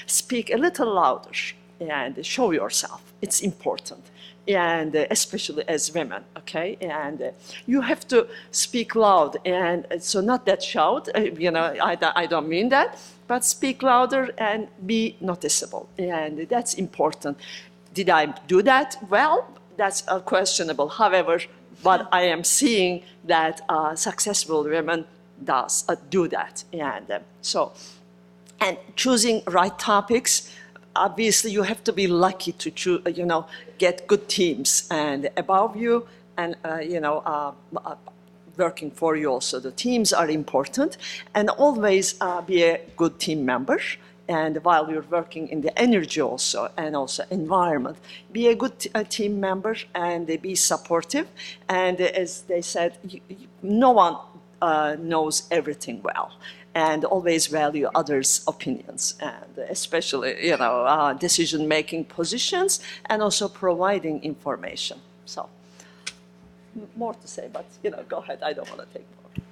speak a little louder and show yourself. It's important. And especially as women, okay? And you have to speak loud, and so not that shout, I don't mean that, but speak louder and be noticeable, and that's important. Did I do that? Well, that's questionable. However, but I am seeing that successful women do that, and and choosing right topics. Obviously, you have to be lucky to choose, get good teams and above you, and working for you also. The teams are important, and always be a good team member. And while you're working in the energy also, and also environment, be a good team member and be supportive. And as they said, no one knows everything well. And always value others' opinions, and especially, decision-making positions, and also providing information. So, more to say, but, go ahead, I don't want to take more.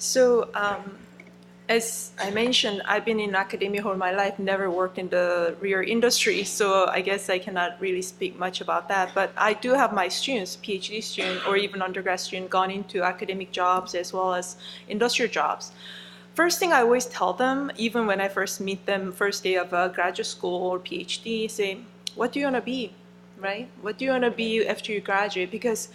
So as I mentioned, I've been in academia all my life, never worked in the real industry, so I guess I cannot really speak much about that. But I do have my students, PhD student or even undergrad student, gone into academic jobs as well as industrial jobs. First thing I always tell them, even when I first meet them, first day of graduate school or PhD, say, what do you want to be? Right? What do you want to be after you graduate? Because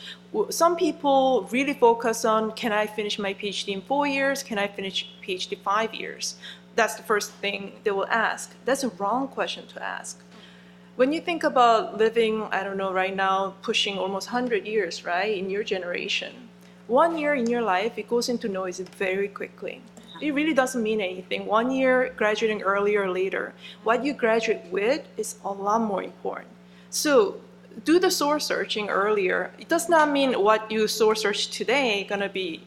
some people really focus on, can I finish my PhD in 4 years? Can I finish PhD 5 years? That's the first thing they will ask. That's a wrong question to ask. When you think about living, I don't know, right now, pushing almost 100 years, right, in your generation, 1 year in your life, it goes into noise very quickly. It really doesn't mean anything. 1 year graduating earlier or later, what you graduate with is a lot more important. So do the source searching earlier. It does not mean what you source search today gonna be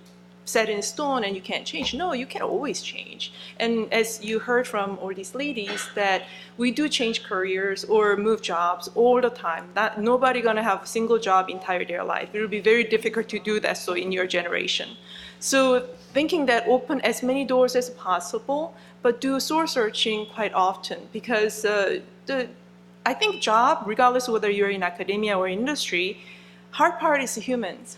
set in stone and you can't change. No, you can always change. And as you heard from all these ladies, that we do change careers or move jobs all the time. Nobody gonna have a single job entire their life. It will be very difficult to do that so in your generation. So thinking that open as many doors as possible, but do source searching quite often, because I think job, regardless of whether you're in academia or industry, hard part is humans.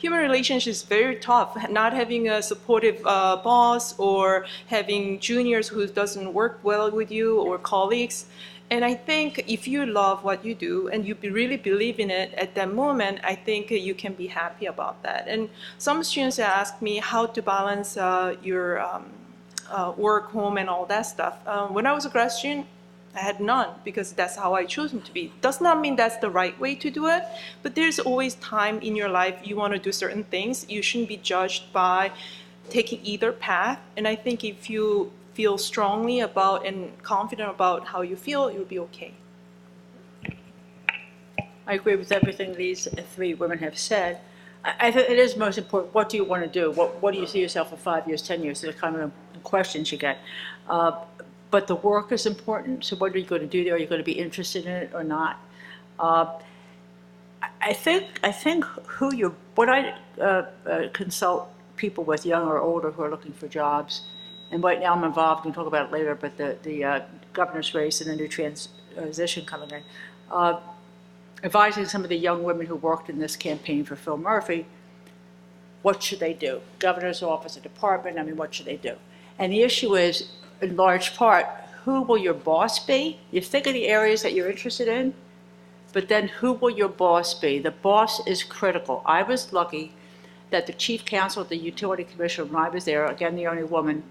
Human relations is very tough. Not having a supportive boss or having juniors who doesn't work well with you or colleagues. And I think if you love what you do and you really believe in it at that moment, I think you can be happy about that. And some students ask me how to balance your work, home, and all that stuff. When I was a grad student, I had none, because that's how I chose to be. Does not mean that's the right way to do it, but there's always time in your life you want to do certain things. You shouldn't be judged by taking either path. And I think if you feel strongly about and confident about how you feel, you'll be okay. I agree with everything these three women have said. I think it is most important, what do you want to do? What do you see yourself in 5 years, 10 years? They're kind of questions you get. But the work is important, so what are you going to do there? Are you going to be interested in it or not? I think when I consult people with young or older who are looking for jobs, and right now I'm involved, we can talk about it later, but the governor's race and the new transition coming in, advising some of the young women who worked in this campaign for Phil Murphy, what should they do? Governor's office, a department, I mean, what should they do? And the issue is, in large part, who will your boss be? You think of the areas that you're interested in, but then who will your boss be? The boss is critical. I was lucky that the chief counsel at the utility commission, when I was there, again, the only woman,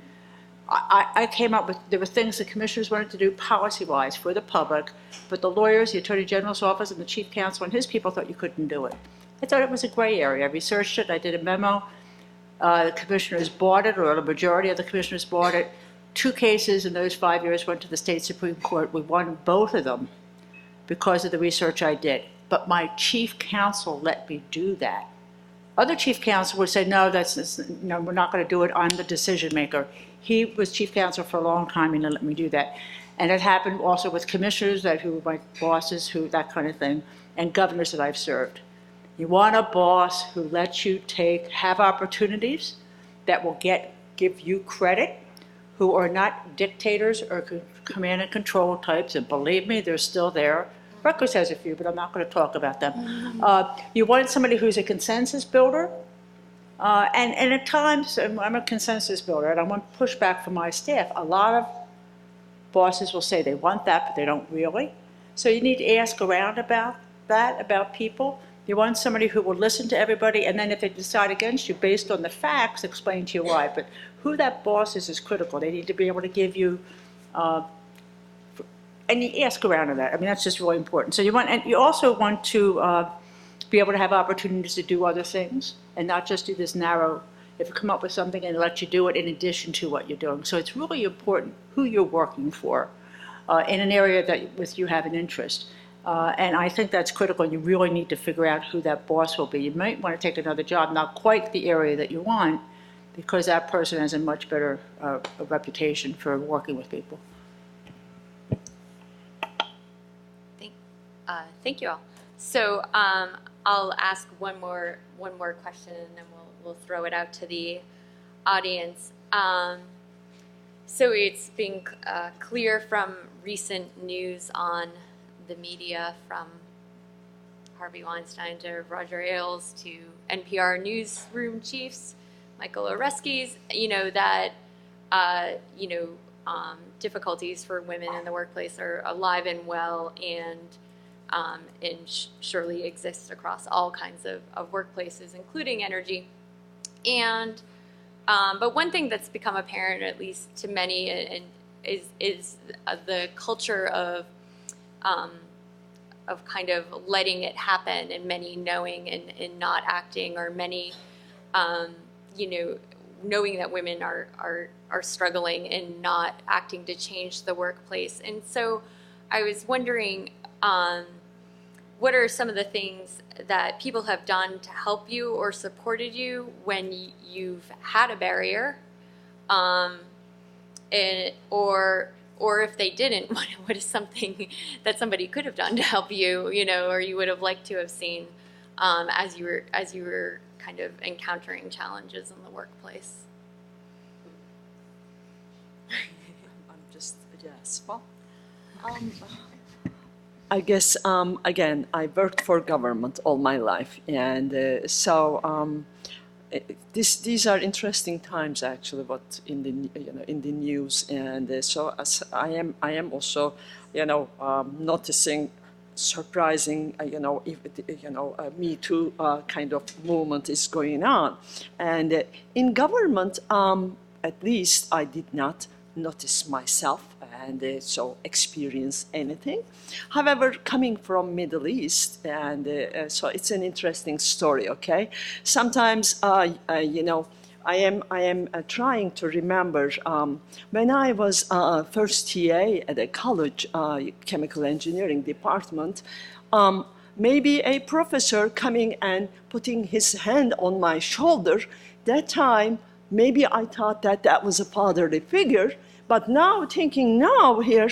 I came up with, there were things the commissioners wanted to do policy-wise for the public, but the lawyers, the attorney general's office, and the chief counsel and his people thought you couldn't do it. I thought it was a gray area. I researched it, I did a memo. The commissioners bought it, or the majority of the commissioners bought it. 2 cases in those 5 years went to the state Supreme Court. We won both of them because of the research I did. But my chief counsel let me do that. Other chief counsel would say, no, no, we're not going to do it. I'm the decision maker. He was chief counsel for a long time and he let me do that. And it happened also with commissioners who were my bosses, that kind of thing, and governors that I've served. You want a boss who lets you have opportunities that will give you credit, who are not dictators or command and control types, and believe me, they're still there. Rutgers has a few, but I'm not going to talk about them. You want somebody who's a consensus builder, and at times, I'm a consensus builder, and I want pushback from my staff. A lot of bosses will say they want that, but they don't really. So you need to ask around about that, about people. You want somebody who will listen to everybody, and then if they decide against you, based on the facts, explain to you why. But who that boss is critical. They need to be able to give you, and you ask around on that. I mean, that's just really important. So you also want to be able to have opportunities to do other things, and not just do this narrow, if you come up with something and let you do it in addition to what you're doing. So it's really important who you're working for in an area that you have an interest. And I think that's critical. You really need to figure out who that boss will be. You might want to take another job, not quite the area that you want, because that person has a much better reputation for working with people. Thank you all. So I'll ask one more question, and then we'll throw it out to the audience. So it's been clear from recent news on the media, from Harvey Weinstein to Roger Ailes to NPR newsroom chiefs, Michael Oreskes, that difficulties for women in the workplace are alive and well, and surely exist across all kinds of workplaces, including energy. And but one thing that's become apparent, at least to many, is the culture of kind of letting it happen, and many knowing and not acting, or many knowing that women are struggling and not acting to change the workplace. And so I was wondering, what are some of the things that people have done to help you or supported you when you've had a barrier, or if they didn't, what is something that somebody could have done to help you, or you would have liked to have seen as you were kind of encountering challenges in the workplace? Well, I guess, again, I worked for government all my life, and these are interesting times, actually, what in the news, and so as I am also noticing surprising if Me Too kind of movement is going on, and in government, at least I did not notice myself and so experience anything. However, coming from Middle East, and so it's an interesting story. Okay, sometimes I am trying to remember when I was first TA at a college chemical engineering department. Maybe a professor coming and putting his hand on my shoulder. That time, maybe I thought that was a fatherly figure. But now, thinking now here,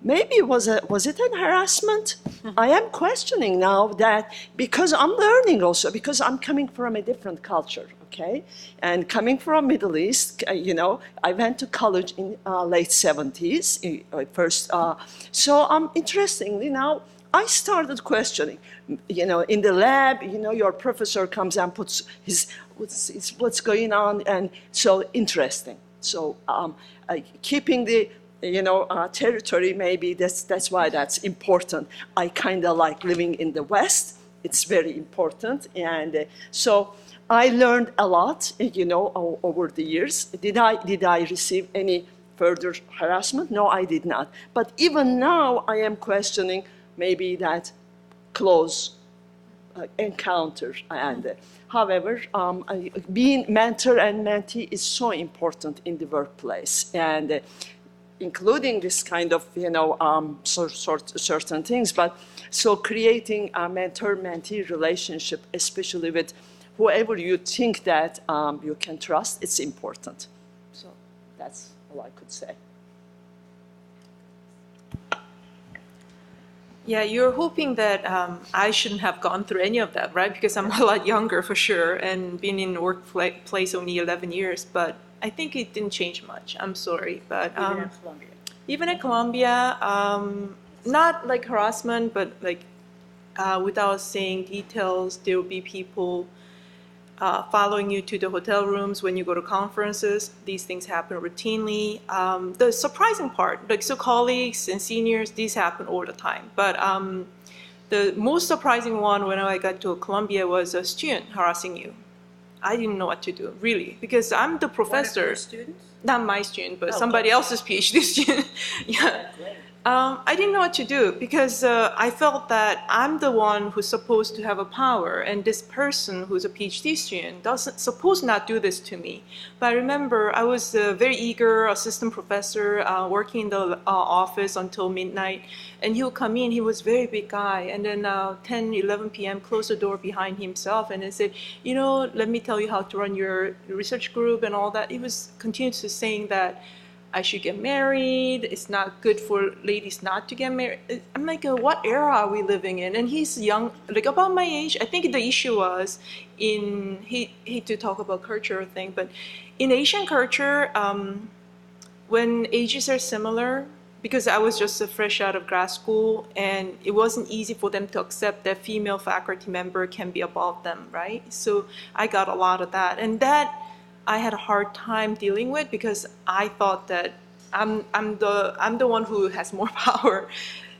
maybe was it an harassment? I am questioning now that, because I'm learning also, because I'm coming from a different culture, okay? And coming from Middle East, I went to college in late 70s first. So interestingly now, I started questioning, in the lab, your professor comes and puts what's going on, and so interesting. So keeping the territory, maybe that's why that's important. I kind of like living in the West. It's very important, and so I learned a lot, over the years. Did I receive any further harassment? No, I did not. But even now, I am questioning maybe that close encounter. And however, being mentor and mentee is so important in the workplace, and including this kind of certain things. But so creating a mentor-mentee relationship, especially with whoever you think that you can trust, it's important. So that's all I could say. Yeah, you're hoping that I shouldn't have gone through any of that, right? Because I'm a lot younger for sure, and been in the workplace only 11 years. But I think it didn't change much. I'm sorry, but even at Columbia, not like harassment, but like without saying details, there will be people following you to the hotel rooms when you go to conferences. These things happen routinely. The surprising part, like so colleagues and seniors, these happen all the time. But the most surprising one when I got to Columbia was a student harassing you. I didn't know what to do, really, because I'm the professor. One of your students? Not my student, but somebody else's PhD student. Yeah. I didn't know what to do, because I felt that I'm the one who's supposed to have a power, and this person who's a PhD student doesn't supposed not do this to me. But I remember I was a very eager assistant professor working in the office until midnight, and he would come in. He was a very big guy, and then 10, 11 p.m. close the door behind himself, and he said, let me tell you how to run your research group and all that. He was continuously saying that I should get married. It's not good for ladies not to get married. I'm like, what era are we living in? And he's young, like about my age. I think the issue was hate to talk about culture thing, but in Asian culture, when ages are similar, because I was just fresh out of grad school, and it wasn't easy for them to accept that female faculty member can be above them, right? So I got a lot of that, and that I had a hard time dealing with because I thought that I'm the one who has more power.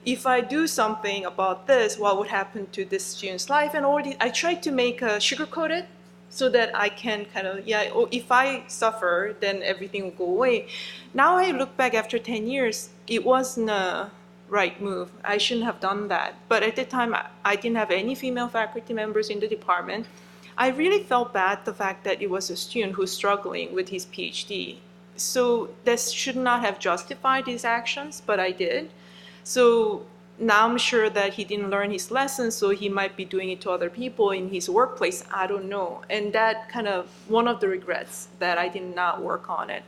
If I do something about this, what would happen to this student's life? And already I tried to make a sugarcoat it so that I can kind of, or if I suffer, then everything will go away. Now I look back after 10 years, it wasn't a right move. I shouldn't have done that. But at the time, I didn't have any female faculty members in the department. I really felt bad the fact that it was a student who's struggling with his PhD. So this should not have justified his actions, but I did. So now I'm sure that he didn't learn his lesson, so he might be doing it to other people in his workplace. I don't know. And that kind of one of the regrets that I did not work on it.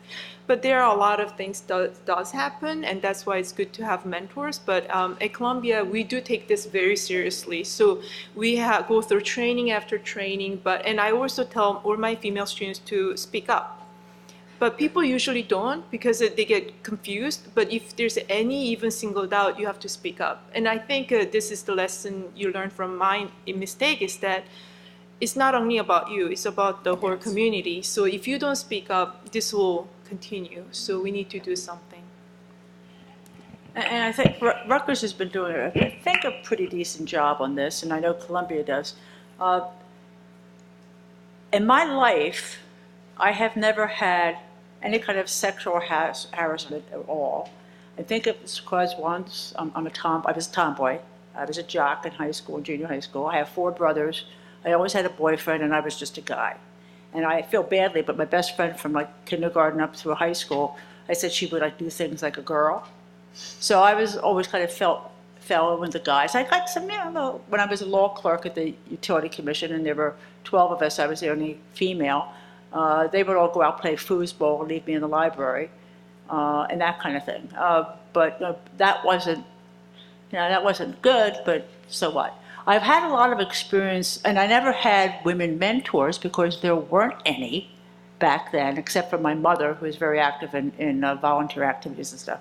But there are a lot of things that does happen, and that's why it's good to have mentors. But at Columbia, we do take this very seriously. So we go through training after training, and I also tell all my female students to speak up. But people usually don't because they get confused. But if there's any even single doubt, you have to speak up. And I think this is the lesson you learn from my mistake, is that it's not only about you, it's about the whole community. So if you don't speak up, this will continue. So we need to do something. And I think Rutgers has been doing, I think, a pretty decent job on this, and I know Columbia does. In my life, I have never had any kind of sexual harassment at all. I think it was because once I was a tomboy. I was a jock in high school, junior high school. I have 4 brothers. I always had a boyfriend, and I was just a guy. And I feel badly, but my best friend from like kindergarten up through high school, I said she would like do things like a girl. So I was always kind of fell in with the guys. I got some, when I was a law clerk at the Utility Commission, and there were 12 of us, I was the only female. They would all go out, play foosball, and leave me in the library, and that kind of thing. But that wasn't good, but so what? I've had a lot of experience, and I never had women mentors because there weren't any back then, except for my mother, who was very active in volunteer activities and stuff.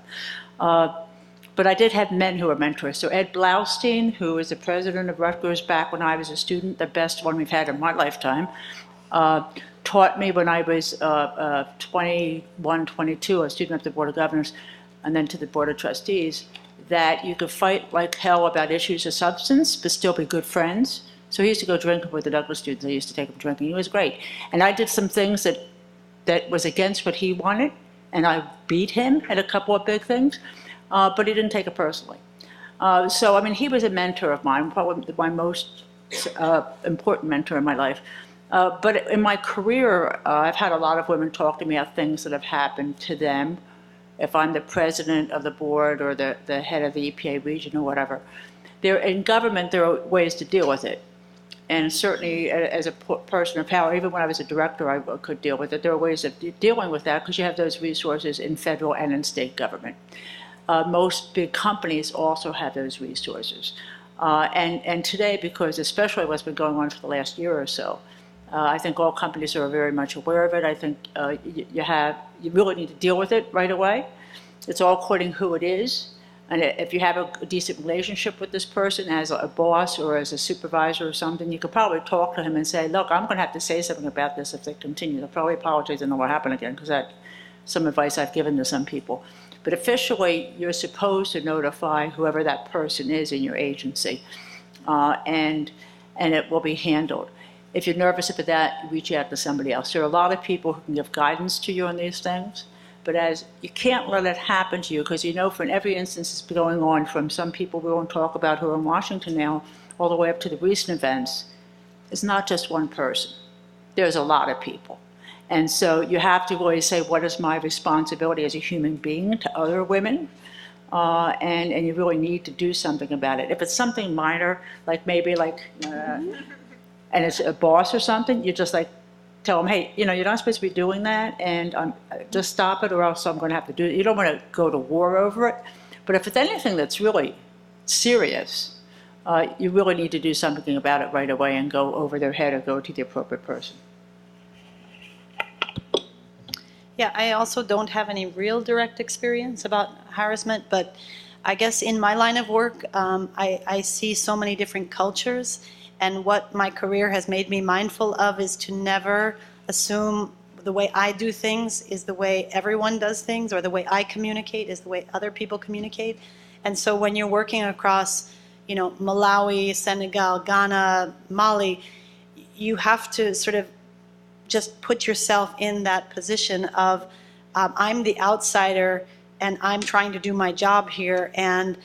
But I did have men who were mentors. So Ed Blaustein, who was the president of Rutgers back when I was a student, the best one we've had in my lifetime, taught me when I was 21, 22, a student of the Board of Governors, and then to the Board of Trustees, that you could fight like hell about issues of substance, but still be good friends. So he used to go drinking with the Douglas students. I used to take him drinking. He was great. And I did some things that was against what he wanted, and I beat him at a couple of big things, but he didn't take it personally. So, I mean, he was a mentor of mine, probably my most important mentor in my life. But in my career, I've had a lot of women talk to me about things that have happened to them. If I'm the president of the board or the head of the EPA region or whatever. In government, there are ways to deal with it. And certainly as a person of power, even when I was a director, I could deal with it. There are ways of dealing with that because you have those resources in federal and in state government. Most big companies also have those resources. And today, because especially what's been going on for the last year or so, I think all companies are very much aware of it. I think you really need to deal with it right away. It's all according who it is. And if you have a decent relationship with this person as a boss or as a supervisor or something, you could probably talk to him and say, look, I'm going to have to say something about this if they continue. They'll probably apologize and it will happen again, because that's some advice I've given to some people. But officially, you're supposed to notify whoever that person is in your agency, and it will be handled. If you're nervous about that, reach out to somebody else. There are a lot of people who can give guidance to you on these things, but as you can't let it happen to you, because for every instance that's going on, from some people we won't talk about who are in Washington now, all the way up to the recent events, it's not just one person. There's a lot of people. And so you have to always say, what is my responsibility as a human being to other women? And you really need to do something about it. If it's something minor, like maybe and it's a boss or something, you're just like, tell them, hey, you're not supposed to be doing that, and just stop it, or else I'm going to have to do it. You don't want to go to war over it. But if it's anything that's really serious, you really need to do something about it right away and go over their head or go to the appropriate person. Yeah, I also don't have any real direct experience about harassment, but I guess in my line of work, I see so many different cultures, and what my career has made me mindful of is to never assume the way I do things is the way everyone does things, or the way I communicate is the way other people communicate. And so when you're working across, Malawi, Senegal, Ghana, Mali, you have to sort of just put yourself in that position of, I'm the outsider and I'm trying to do my job here, and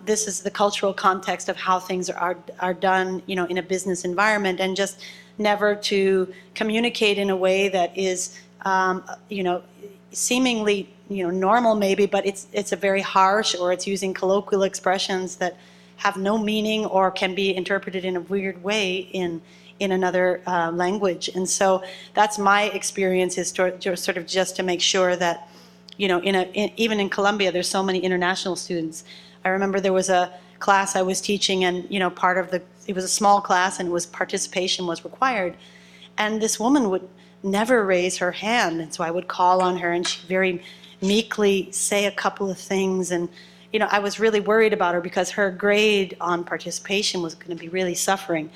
this is the cultural context of how things are done, in a business environment, and just never to communicate in a way that is, seemingly, normal maybe, but it's a very harsh, or it's using colloquial expressions that have no meaning or can be interpreted in a weird way in another language. And so that's my experience, is sort of just to make sure that, even in Colombia, there's so many international students. I remember there was a class I was teaching, and, it was a small class, and participation was required. And this woman would never raise her hand. And so I would call on her, and she'd very meekly say a couple of things. And, I was really worried about her because her grade on participation was going to be really suffering.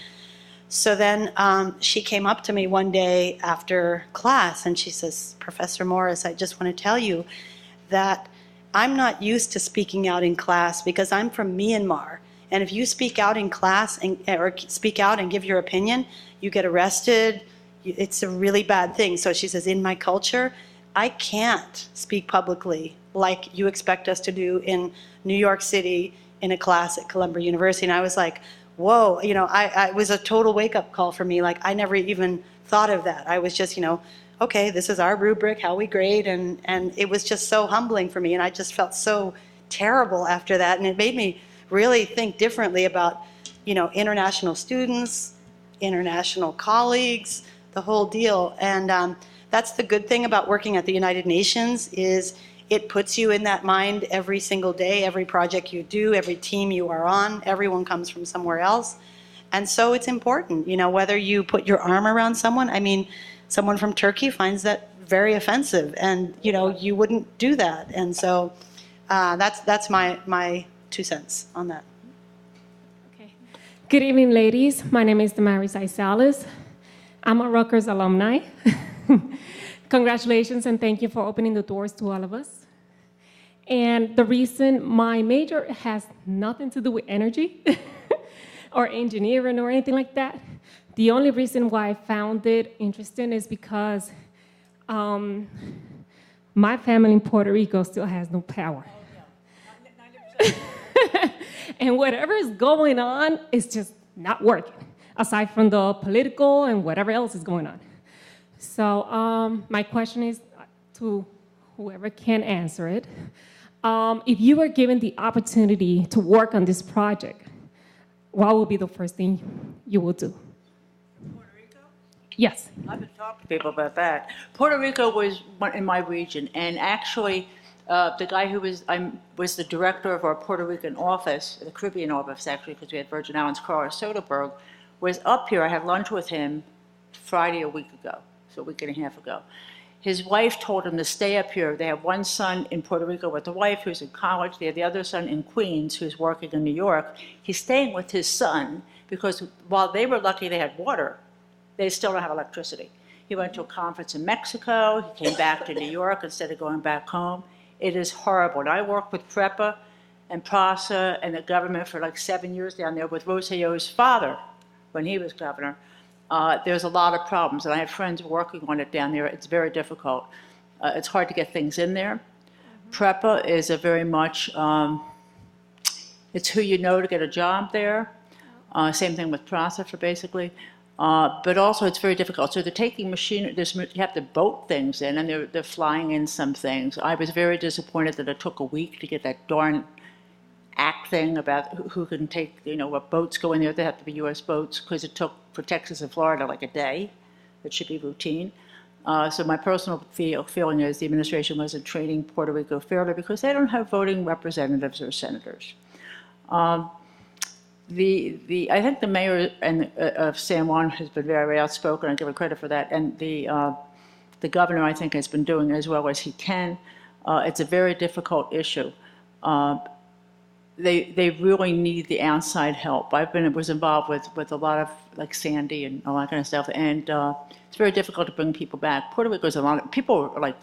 So then she came up to me one day after class, and she says, Professor Morris, I just want to tell you that I'm not used to speaking out in class because I'm from Myanmar. And if you speak out in class or speak out and give your opinion, you get arrested. It's a really bad thing. So she says, in my culture, I can't speak publicly like you expect us to do in New York City in a class at Columbia University. And I was like, whoa, it was a total wake-up call for me. Like, I never even thought of that. I was just, okay, this is our rubric, how we grade, and it was just so humbling for me, and I just felt so terrible after that, and it made me really think differently about, international students, international colleagues, the whole deal. And that's the good thing about working at the United Nations, is it puts you in that mind every single day, every project you do, every team you are on, everyone comes from somewhere else. And so it's important, whether you put your arm around someone. I mean, someone from Turkey finds that very offensive, and, you wouldn't do that. And so that's my 2 cents on that. Okay. Good evening, ladies. My name is Mary Salis. I'm a Rutgers alumni. Congratulations, and thank you for opening the doors to all of us. And the reason my major has nothing to do with energy or engineering or anything like that, the only reason why I found it interesting is because my family in Puerto Rico still has no power. And whatever is going on is just not working, aside from the political and whatever else is going on. So my question is to whoever can answer it. If you were given the opportunity to work on this project, what would be the first thing you would do? Puerto Rico? Yes. I've been talking to people about that. Puerto Rico was one in my region, and actually, the guy who was the director of our Puerto Rican office, the Caribbean office actually, because we had Virgin Islands, Carl Soderberg, was up here. I had lunch with him Friday a week ago, so a week and a half ago. His wife told him to stay up here. They have one son in Puerto Rico with the wife who's in college. They have the other son in Queens who's working in New York. He's staying with his son because while they were lucky they had water, they still don't have electricity. He went to a conference in Mexico. He came back to New York instead of going back home. It is horrible. And I worked with PREPA and PRASA and the government for like 7 years down there with Rosello's father when he was governor. There's a lot of problems, and I have friends working on it down there. It's very difficult. It's hard to get things in there. PREPA is a very much, it's who you know to get a job there. Same thing with PRASA for basically. But also it's very difficult. So they're taking you have to boat things in, and they're flying in some things. I was very disappointed that it took a week to get that darn act thing about who can take, what boats go in there. They have to be U.S. boats, because it took for Texas and Florida like a day It should be routine. So my personal feeling is the administration wasn't treating Puerto Rico fairly because they don't have voting representatives or senators. I think the mayor of San Juan has been very outspoken. I give her credit for that, and the governor, I think, has been doing as well as he can. It's a very difficult issue. They really need the outside help. Was involved with a lot of like Sandy and all that kind of stuff, and it's very difficult to bring people back. Puerto Rico's a lot of people are like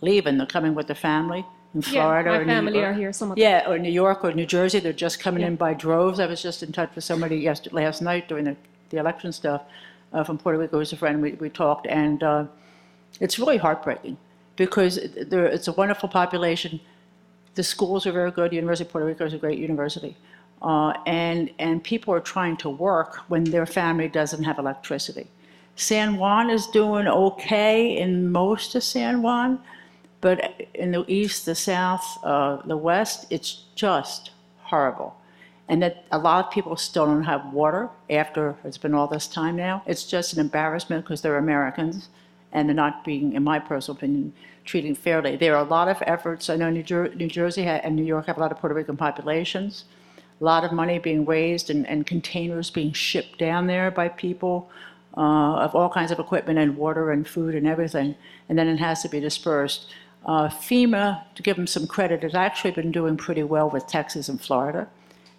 leaving. They're coming with their family in Florida. Yeah, my or New family York. are here. Some of Yeah, or New York or New Jersey. They're just coming in by droves. I was just in touch with somebody last night during the election stuff from Puerto Rico. Who's a friend. We talked, and it's really heartbreaking because it's a wonderful population. The schools are very good. The University of Puerto Rico is a great university. And people are trying to work when their family doesn't have electricity. San Juan is doing okay in most of San Juan, but in the east, the south, the west, it's just horrible. And that a lot of people still don't have water after it's been all this time now. It's just an embarrassment because they're Americans and they're not being, in my personal opinion, treated fairly. There are a lot of efforts. I know New Jersey and New York have a lot of Puerto Rican populations, a lot of money being raised and containers being shipped down there by people of all kinds of equipment and water and food and everything, and then it has to be dispersed. FEMA, to give them some credit, has actually been doing pretty well with Texas and Florida,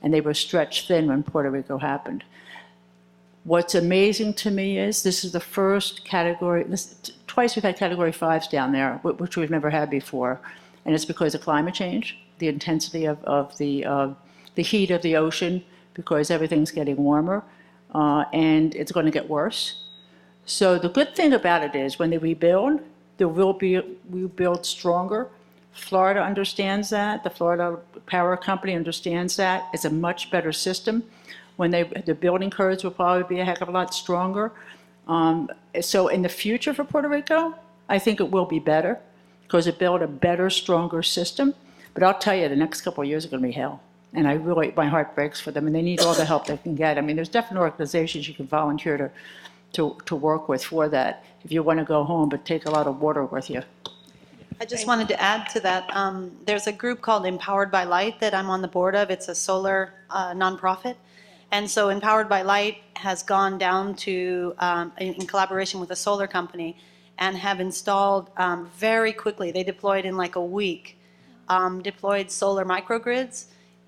and they were stretched thin when Puerto Rico happened. What's amazing to me is this is the first category, twice we've had category 5s down there, which we've never had before, and it's because of climate change, the intensity of the heat of the ocean, because everything's getting warmer, and it's going to get worse. So the good thing about it is when they rebuild, there will be rebuild stronger. Florida understands that. The Florida Power Company understands that. It's a much better system. When the building codes will probably be a heck of a lot stronger. So in the future for Puerto Rico, I think it will be better because it built a better, stronger system. But I'll tell you, the next couple of years are going to be hell. And my heart breaks for them, and they need all the help they can get. I mean, there's definitely organizations you can volunteer to work with for that if you want to go home, but take a lot of water with you. I just wanted to add to that. There's a group called Empowered by Light that I'm on the board of. It's a solar nonprofit. And so Empowered by Light has gone down to, in collaboration with a solar company, and have installed very quickly, they deployed in like a week, deployed solar microgrids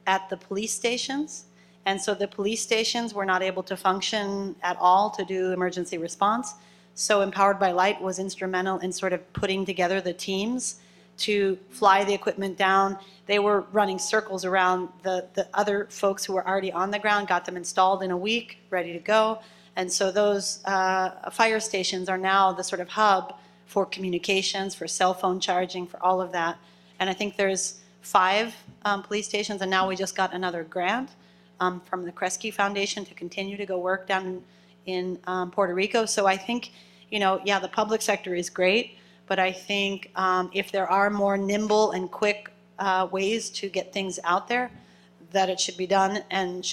at the police stations. And so the police stations were not able to function at all to do emergency response. So Empowered by Light was instrumental in sort of putting together the teams to fly the equipment down. They were running circles around the other folks who were already on the ground, got them installed in a week, ready to go. And so those fire stations are now the sort of hub for communications, for cell phone charging, for all of that. And I think there's 5 police stations, and now we just got another grant from the Kresge Foundation to continue to go work down in Puerto Rico. So I think, yeah, the public sector is great, but I think if there are more nimble and quick ways to get things out there, that it should be done and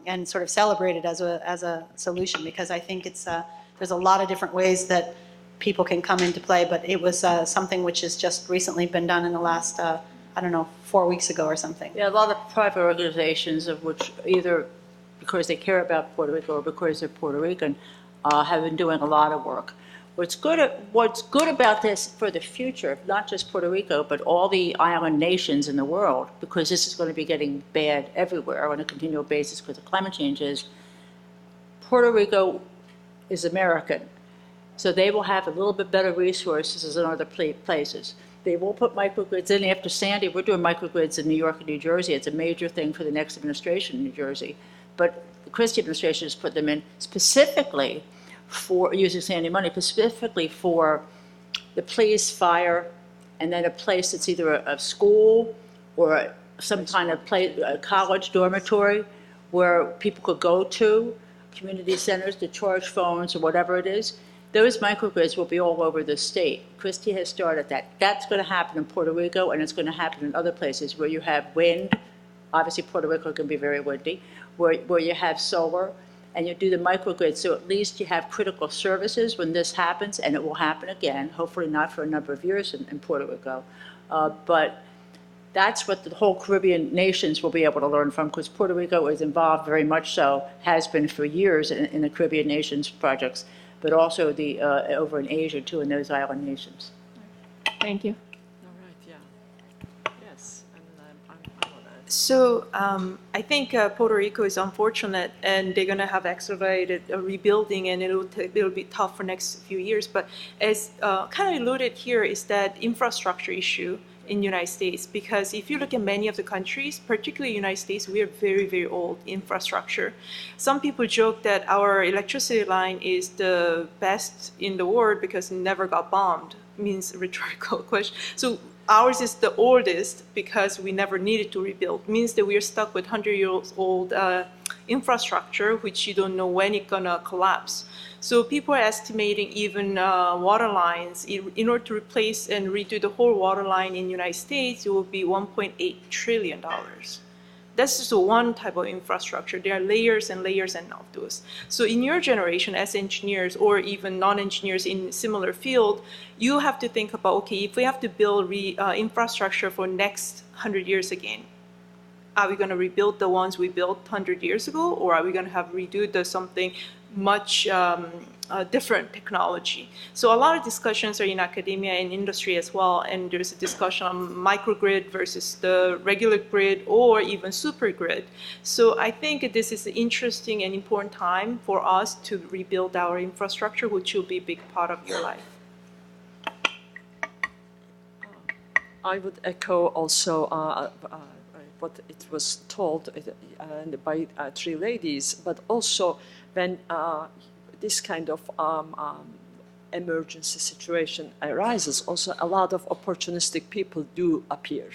and sort of celebrated as a solution, because I think it's there's a lot of different ways that people can come into play, but it was something which has just recently been done in the last, I don't know, 4 weeks ago or something. Yeah, a lot of private organizations of which either because they care about Puerto Rico or because they're Puerto Rican have been doing a lot of work. What's good about this for the future, not just Puerto Rico, but all the island nations in the world, because this is going to be getting bad everywhere on a continual basis because of climate change, is Puerto Rico is American. So they will have a little bit better resources than other places. They will put microgrids in. After Sandy, we're doing microgrids in New York and New Jersey. It's a major thing for the next administration in New Jersey. But the Christie administration has put them in specifically for using Sandy money, specifically for the police, fire, and then a place that's either a school or some kind of a college dormitory where people could go to, community centers to charge phones or whatever it is. Those microgrids will be all over the state. Christie has started that. That's going to happen in Puerto Rico, and it's going to happen in other places where you have wind. Obviously, Puerto Rico can be very windy. Where you have solar, and you do the microgrid, so at least you have critical services when this happens, and it will happen again, hopefully not for a number of years in Puerto Rico. But that's what the whole Caribbean nations will be able to learn from, because Puerto Rico is involved very much so, has been for years in the Caribbean nations projects, but also the over in Asia too, in those island nations. Thank you. All right, yeah. Yes, and I want to add. So I think Puerto Rico is unfortunate, and they're going to have accelerated rebuilding, and it'll be tough for next few years. But as kind of alluded here is that infrastructure issue in the United States, because if you look at many of the countries, particularly the United States, we are very, very old infrastructure. Some people joke that our electricity line is the best in the world because it never got bombed. Means a rhetorical question. So ours is the oldest because we never needed to rebuild. Means that we are stuck with 100-year-old infrastructure, which you don't know when it's gonna collapse. So people are estimating even water lines. In order to replace and redo the whole water line in the United States, it will be $1.8 trillion. That's just one type of infrastructure. There are layers and layers and of those. So in your generation as engineers or even non-engineers in similar field, you have to think about, okay, if we have to build infrastructure for next 100 years again, are we going to rebuild the ones we built 100 years ago, or are we going to have redo something much different technology? So a lot of discussions are in academia and industry as well, and there's a discussion on microgrid versus the regular grid or even supergrid. So I think this is an interesting and important time for us to rebuild our infrastructure, which will be a big part of your life. I would echo also what it was told by three ladies, but also when this kind of emergency situation arises, also a lot of opportunistic people do appear.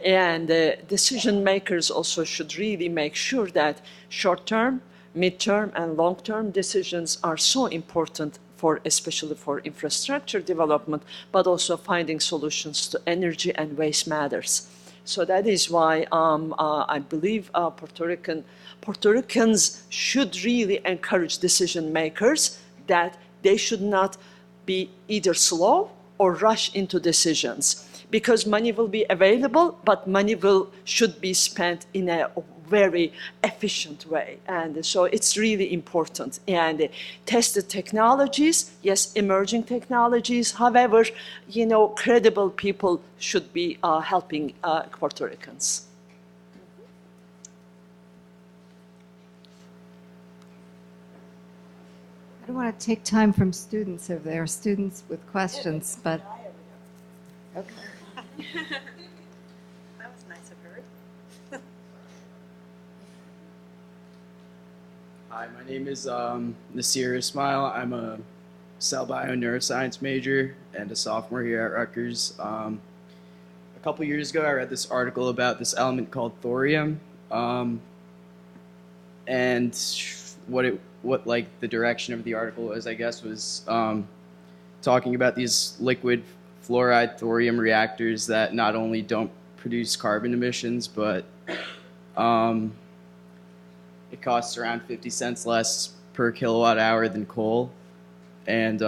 And decision makers also should really make sure that short-term, mid-term, and long-term decisions are so important for, especially for infrastructure development, but also finding solutions to energy and waste matters. So that is why I believe Puerto Ricans should really encourage decision makers that they should not be either slow or rush into decisions, because money will be available, but money should be spent in a very efficient way. And so it's really important. And tested technologies, yes, emerging technologies. However, you know, credible people should be helping Puerto Ricans. I don't want to take time from students if there are students with questions, but okay. That was nice of her. Hi, my name is Nasir Ismail. I'm a cell bio neuroscience major and a sophomore here at Rutgers. A couple years ago, I read this article about this element called thorium, and what like the direction of the article was, I guess, was talking about these liquid fluoride thorium reactors that not only don't produce carbon emissions, but it costs around 50 cents less per kilowatt hour than coal, and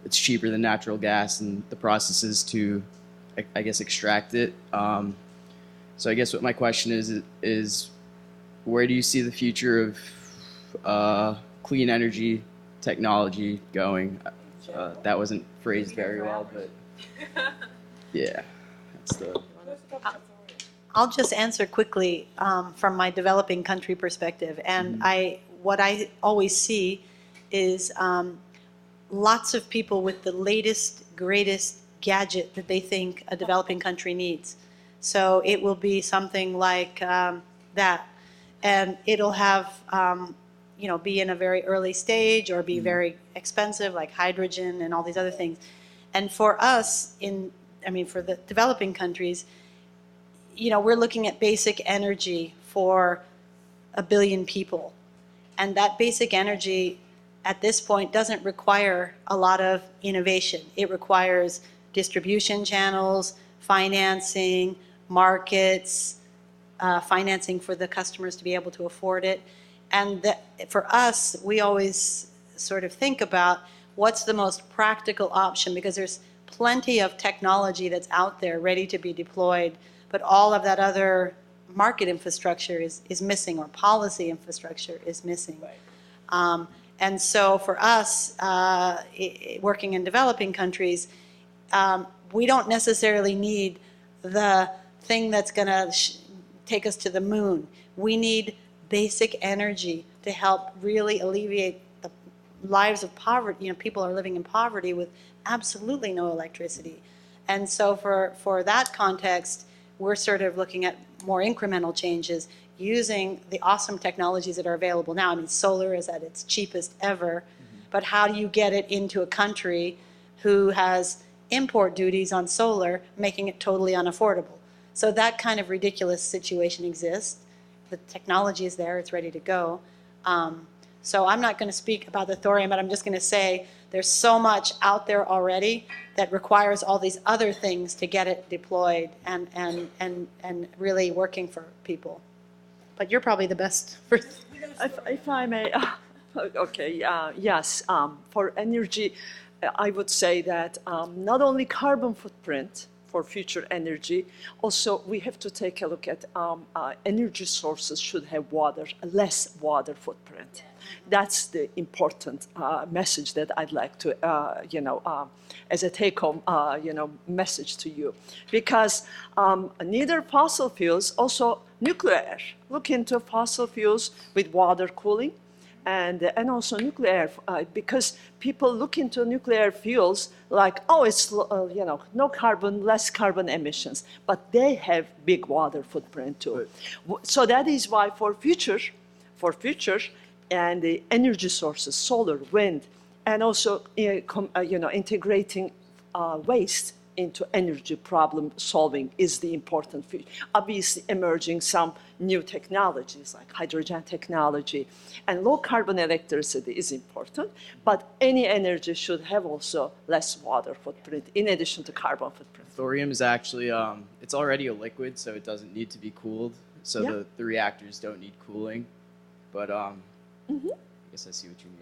it's cheaper than natural gas, and the processes to, I guess, extract it. So I guess what my question is where do you see the future of clean energy technology going? That wasn't phrased very well, but yeah, that's the... I'll just answer quickly from my developing country perspective. And what I always see is lots of people with the latest, greatest gadget that they think a developing country needs. So it will be something like that. And it'll have, you know, be in a very early stage or be very expensive, like hydrogen and all these other things. And for us, for the developing countries, you know, we're looking at basic energy for 1 billion people. And that basic energy at this point doesn't require a lot of innovation. It requires distribution channels, financing, markets, financing for the customers to be able to afford it. And for us, we always sort of think about what's the most practical option, because there's plenty of technology that's out there ready to be deployed, but all of that other market infrastructure is missing, or policy infrastructure is missing. Right. And so for us, working in developing countries, we don't necessarily need the thing that's going to take us to the moon. We need basic energy to help really alleviate the lives of poverty. People are living in poverty with absolutely no electricity. And so for that context, we're sort of looking at more incremental changes using the awesome technologies that are available now. I mean, solar is at its cheapest ever, but how do you get it into a country who has import duties on solar, making it totally unaffordable? So that kind of ridiculous situation exists. The technology is there, it's ready to go. So I'm not going to speak about the thorium, but I'm just going to say there's so much out there already that requires all these other things to get it deployed and really working for people. But you're probably the best for. If I may, okay, yes, for energy, I would say that not only carbon footprint for future energy, also we have to take a look at energy sources should have less water footprint. That's the important message that I'd like to, as a take-home, message to you. Because neither fossil fuels, also nuclear. Look into fossil fuels with water cooling, and also nuclear, because people look into nuclear fuels like, oh, it's no carbon, less carbon emissions, but they have big water footprint too. Right. So that is why for future, and the energy sources, solar, wind, and also integrating waste into energy problem solving is the important field. Obviously emerging some new technologies like hydrogen technology and low carbon electricity is important, but any energy should have also less water footprint in addition to carbon footprint. Thorium is actually, it's already a liquid, so it doesn't need to be cooled. So Yeah. the reactors don't need cooling. But I guess I see what you mean.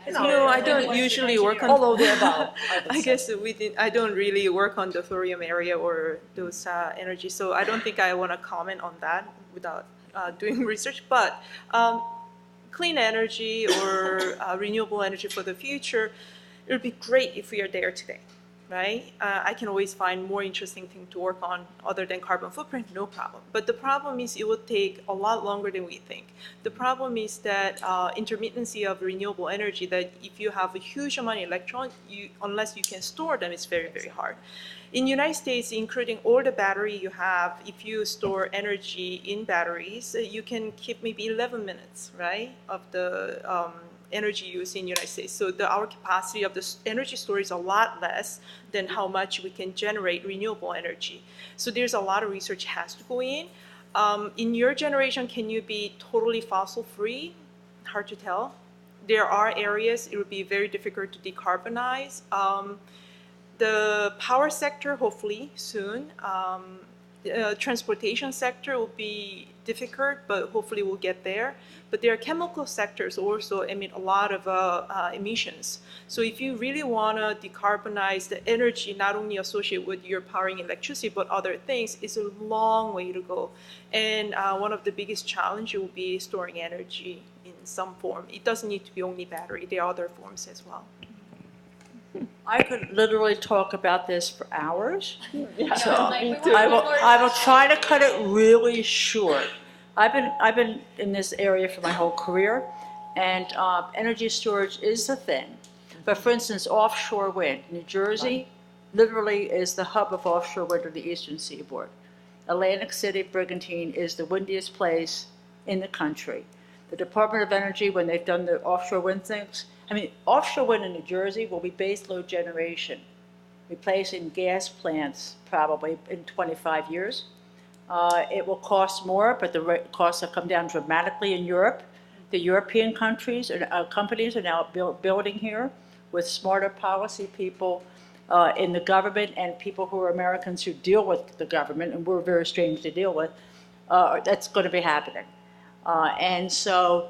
No, I don't usually work on. All of the above. I guess I don't really work on the thorium area or those energy, so I don't think I want to comment on that without doing research. But clean energy or renewable energy for the future, it would be great if we are there today, right? I can always find more interesting thing to work on other than carbon footprint, no problem. But the problem is it will take a lot longer than we think. The problem is that intermittency of renewable energy, that if you have a huge amount of electrons, unless you can store them, it's very, very hard. In the United States, including all the battery you have, if you store energy in batteries, you can keep maybe 11 minutes, right, of the energy use in the United States. So our capacity of the energy storage is a lot less than how much we can generate renewable energy. So there's a lot of research has to go in. In your generation, can you be totally fossil free? Hard to tell. There are areas it would be very difficult to decarbonize. The power sector, hopefully soon. Transportation sector will be difficult, but hopefully we'll get there. But there are chemical sectors also emit a lot of emissions. So if you really want to decarbonize the energy, not only associated with your powering electricity, but other things, it's a long way to go. And one of the biggest challenges will be storing energy in some form. It doesn't need to be only battery. There are other forms as well. I could literally talk about this for hours. Yeah. So I will try to cut it really short. I've been in this area for my whole career, and energy storage is the thing. But for instance, offshore wind, New Jersey literally is the hub of offshore wind on the eastern seaboard. Atlantic City, Brigantine is the windiest place in the country. The Department of Energy, when they've done the offshore wind things, I mean, offshore wind in New Jersey will be base load generation, replacing gas plants probably in 25 years. It will cost more, but the costs have come down dramatically in Europe. The European countries and companies are now building here with smarter policy people in the government and people who are Americans who deal with the government, and we're very strange to deal with. That's going to be happening. And so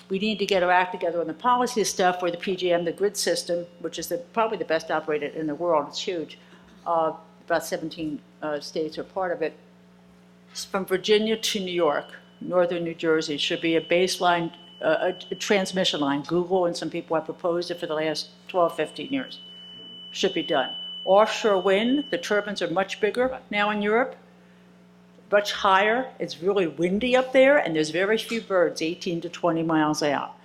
we need to get our act together on the policy stuff where the PJM, the grid system, which is probably the best operated in the world, it's huge. About 17 states are part of it. From Virginia to New York, northern New Jersey, should be a baseline, a transmission line. Google and some people have proposed it for the last 12, 15 years. Should be done. Offshore wind, the turbines are much bigger now in Europe, much higher. It's really windy up there, and there's very few birds 18 to 20 miles out.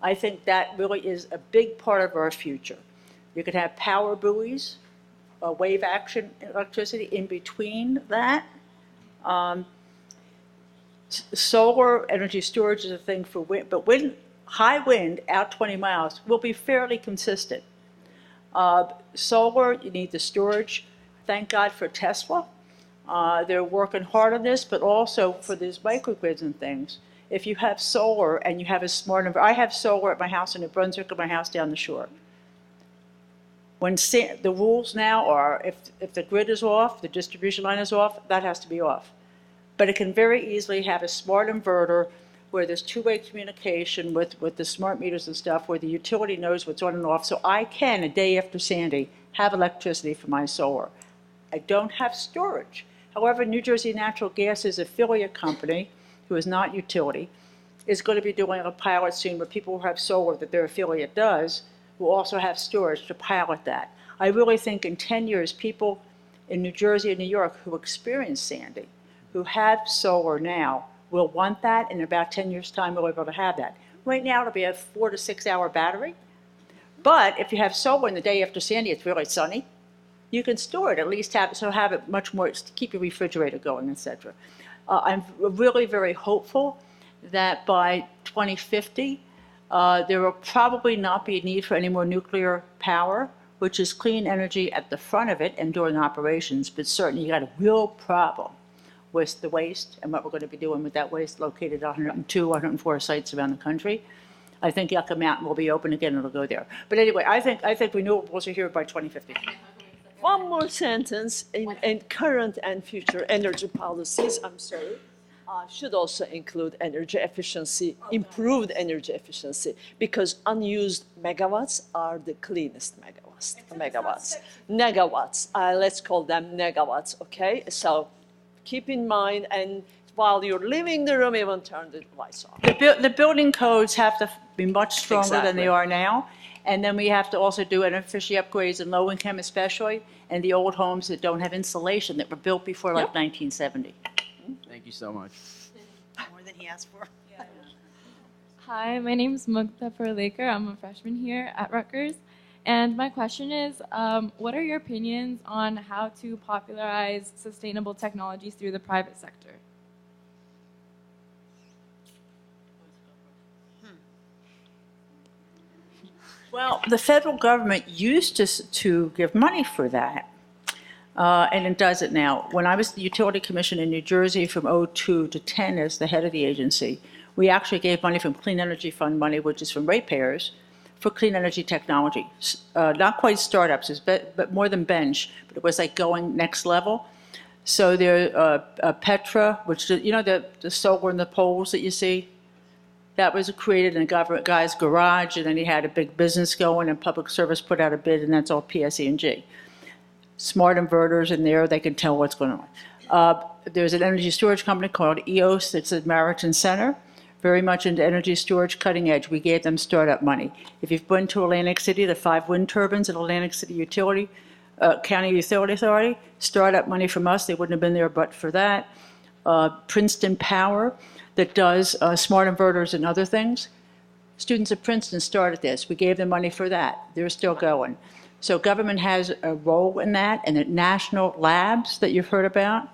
I think that really is a big part of our future. You could have power buoys, wave action electricity in between that. Solar energy storage is a thing for wind, but high wind out 20 miles will be fairly consistent. Solar, you need the storage. Thank God for Tesla. They're working hard on this, but also for these microgrids and things. If you have solar and you have a smart inverter, I have solar at my house in New Brunswick and my house down the shore. When the rules now are, if the grid is off, the distribution line is off, that has to be off. But it can very easily have a smart inverter where there's two-way communication with the smart meters and stuff, where the utility knows what's on and off. So I can, a day after Sandy, have electricity for my solar. I don't have storage. However, New Jersey Natural Gas's affiliate company, who is not utility, is going to be doing a pilot soon where people who have solar that their affiliate does will also have storage to pilot that. I really think in 10 years, people in New Jersey and New York who experience Sandy, who have solar now, will want that. In about 10 years' time, we'll be able to have that. Right now, it'll be a 4 to 6 hour battery. But if you have solar in the day after Sandy, it's really sunny, you can store it, at least have it much more, keep your refrigerator going, etc. I'm really very hopeful that by 2050, there will probably not be a need for any more nuclear power, which is clean energy at the front of it and during operations, but certainly you got a real problem with the waste and what we're going to be doing with that waste located at 102, 104 sites around the country. I think Yucca Mountain will be open again, it'll go there. But anyway, I think renewables are here by 2050. One more sentence, in current and future energy policies, should also include energy efficiency, improved energy efficiency, because unused megawatts are the cleanest megawatts. Negawatts, let's call them negawatts, okay? So keep in mind, and while you're leaving the room, even turn the lights off. The building codes have to be much stronger than they are now. And then we have to also do energy efficiency upgrades in low income especially, and the old homes that don't have insulation that were built before like 1970. Thank you so much. More than he asked for. Hi, my name is Mugdha Parlikar. I'm a freshman here at Rutgers. And my question is, what are your opinions on how to popularize sustainable technologies through the private sector? Well, the federal government used to give money for that, and it does it now. When I was the Utility Commission in New Jersey from 2002 to 10 as the head of the agency, we actually gave money from Clean Energy Fund money, which is from ratepayers, for clean energy technology. Not quite startups, but more than bench, but it was like going next level. So there, Petra, which, you know, the solar and the poles that you see? That was created in a guy's garage, and then he had a big business going, and public service put out a bid, and that's all PSE&G. Smart inverters in there, they can tell what's going on. There's an energy storage company called EOS that's at Meriton Center, very much into energy storage, cutting edge. We gave them startup money. If you've been to Atlantic City, the 5 wind turbines at Atlantic City County Utility Authority, startup money from us. They wouldn't have been there but for that. Princeton Power, that does smart inverters and other things. Students at Princeton started this. We gave them money for that. They're still going. So government has a role in that, and the national labs that you've heard about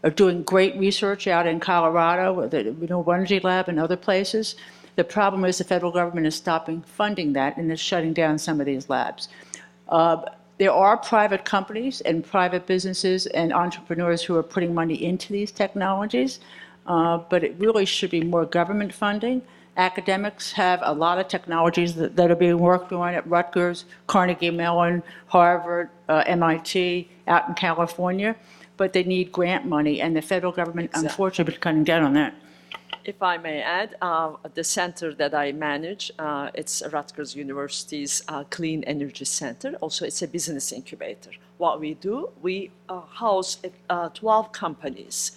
are doing great research out in Colorado, the Renewable Energy Lab and other places. The problem is the federal government is stopping funding that and is shutting down some of these labs. There are private companies and private businesses and entrepreneurs who are putting money into these technologies. But it really should be more government funding. Academics have a lot of technologies that are being worked on at Rutgers, Carnegie Mellon, Harvard, MIT, out in California, but they need grant money, and the federal government, unfortunately, is cutting down on that. If I may add, the center that I manage, it's Rutgers University's Clean Energy Center. Also, it's a business incubator. What we do, we house 12 companies,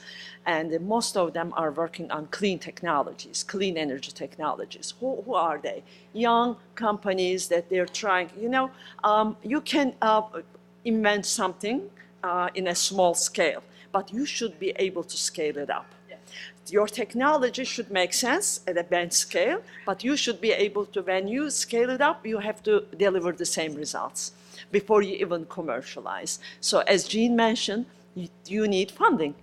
and most of them are working on clean technologies, clean energy technologies. Who are they? Young companies that they're trying, you can invent something in a small scale, but you should be able to scale it up. Your technology should make sense at a bench scale, but you should be able to, when you scale it up, you have to deliver the same results before you even commercialize. So as Jeanne mentioned, you need funding.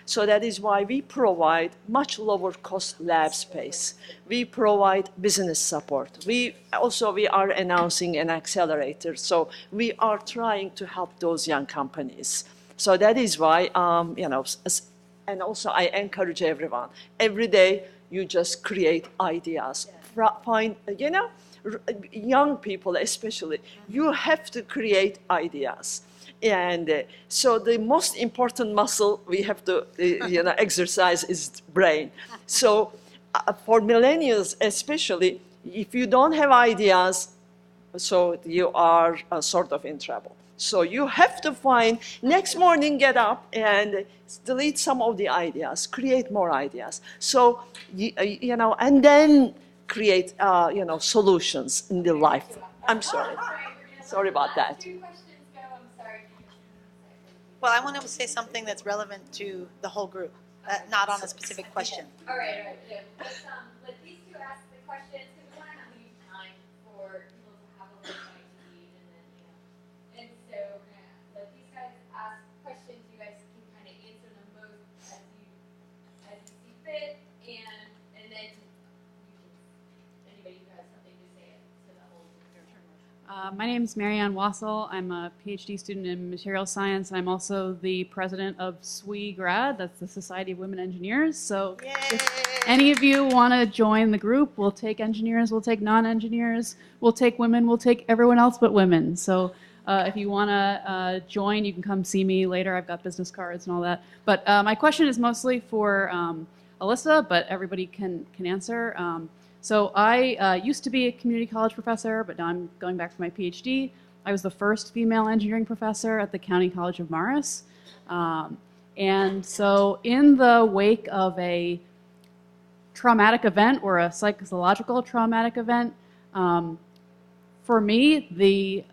So that is why we provide much lower cost lab space. We provide business support. We are announcing an accelerator. So we are trying to help those young companies. So that is why, and also I encourage everyone, every day you just create ideas. Find, young people especially, you have to create ideas. And so the most important muscle we have to exercise is brain. So for millennials especially, if you don't have ideas, so you are sort of in trouble. So you have to find, next morning get up and delete some of the ideas, create more ideas. So, and then create, solutions in the life. I'm sorry. Sorry about that. Well, I want to say something that's relevant to the whole group, not on a specific question. All right. Yeah. Let these two ask the questions because we want to leave time for people to have a little bite to eat, and so we're gonna let these guys ask questions. You guys can kind of answer them both as you see fit, and then anybody who has something to say to the whole group. My name is Mary Ann OBrien. I'm a PhD student in material science. I'm also the president of SWE Grad, that's the Society of Women Engineers. So if any of you want to join the group, we'll take engineers, we'll take non-engineers, we'll take women, we'll take everyone else but women. So if you want to join, you can come see me later. I've got business cards and all that. But my question is mostly for Alisa, but everybody can answer. So I used to be a community college professor, but now I'm going back for my PhD. I was the first female engineering professor at the County College of Morris. And so in the wake of a traumatic event or a psychological traumatic event, for me, the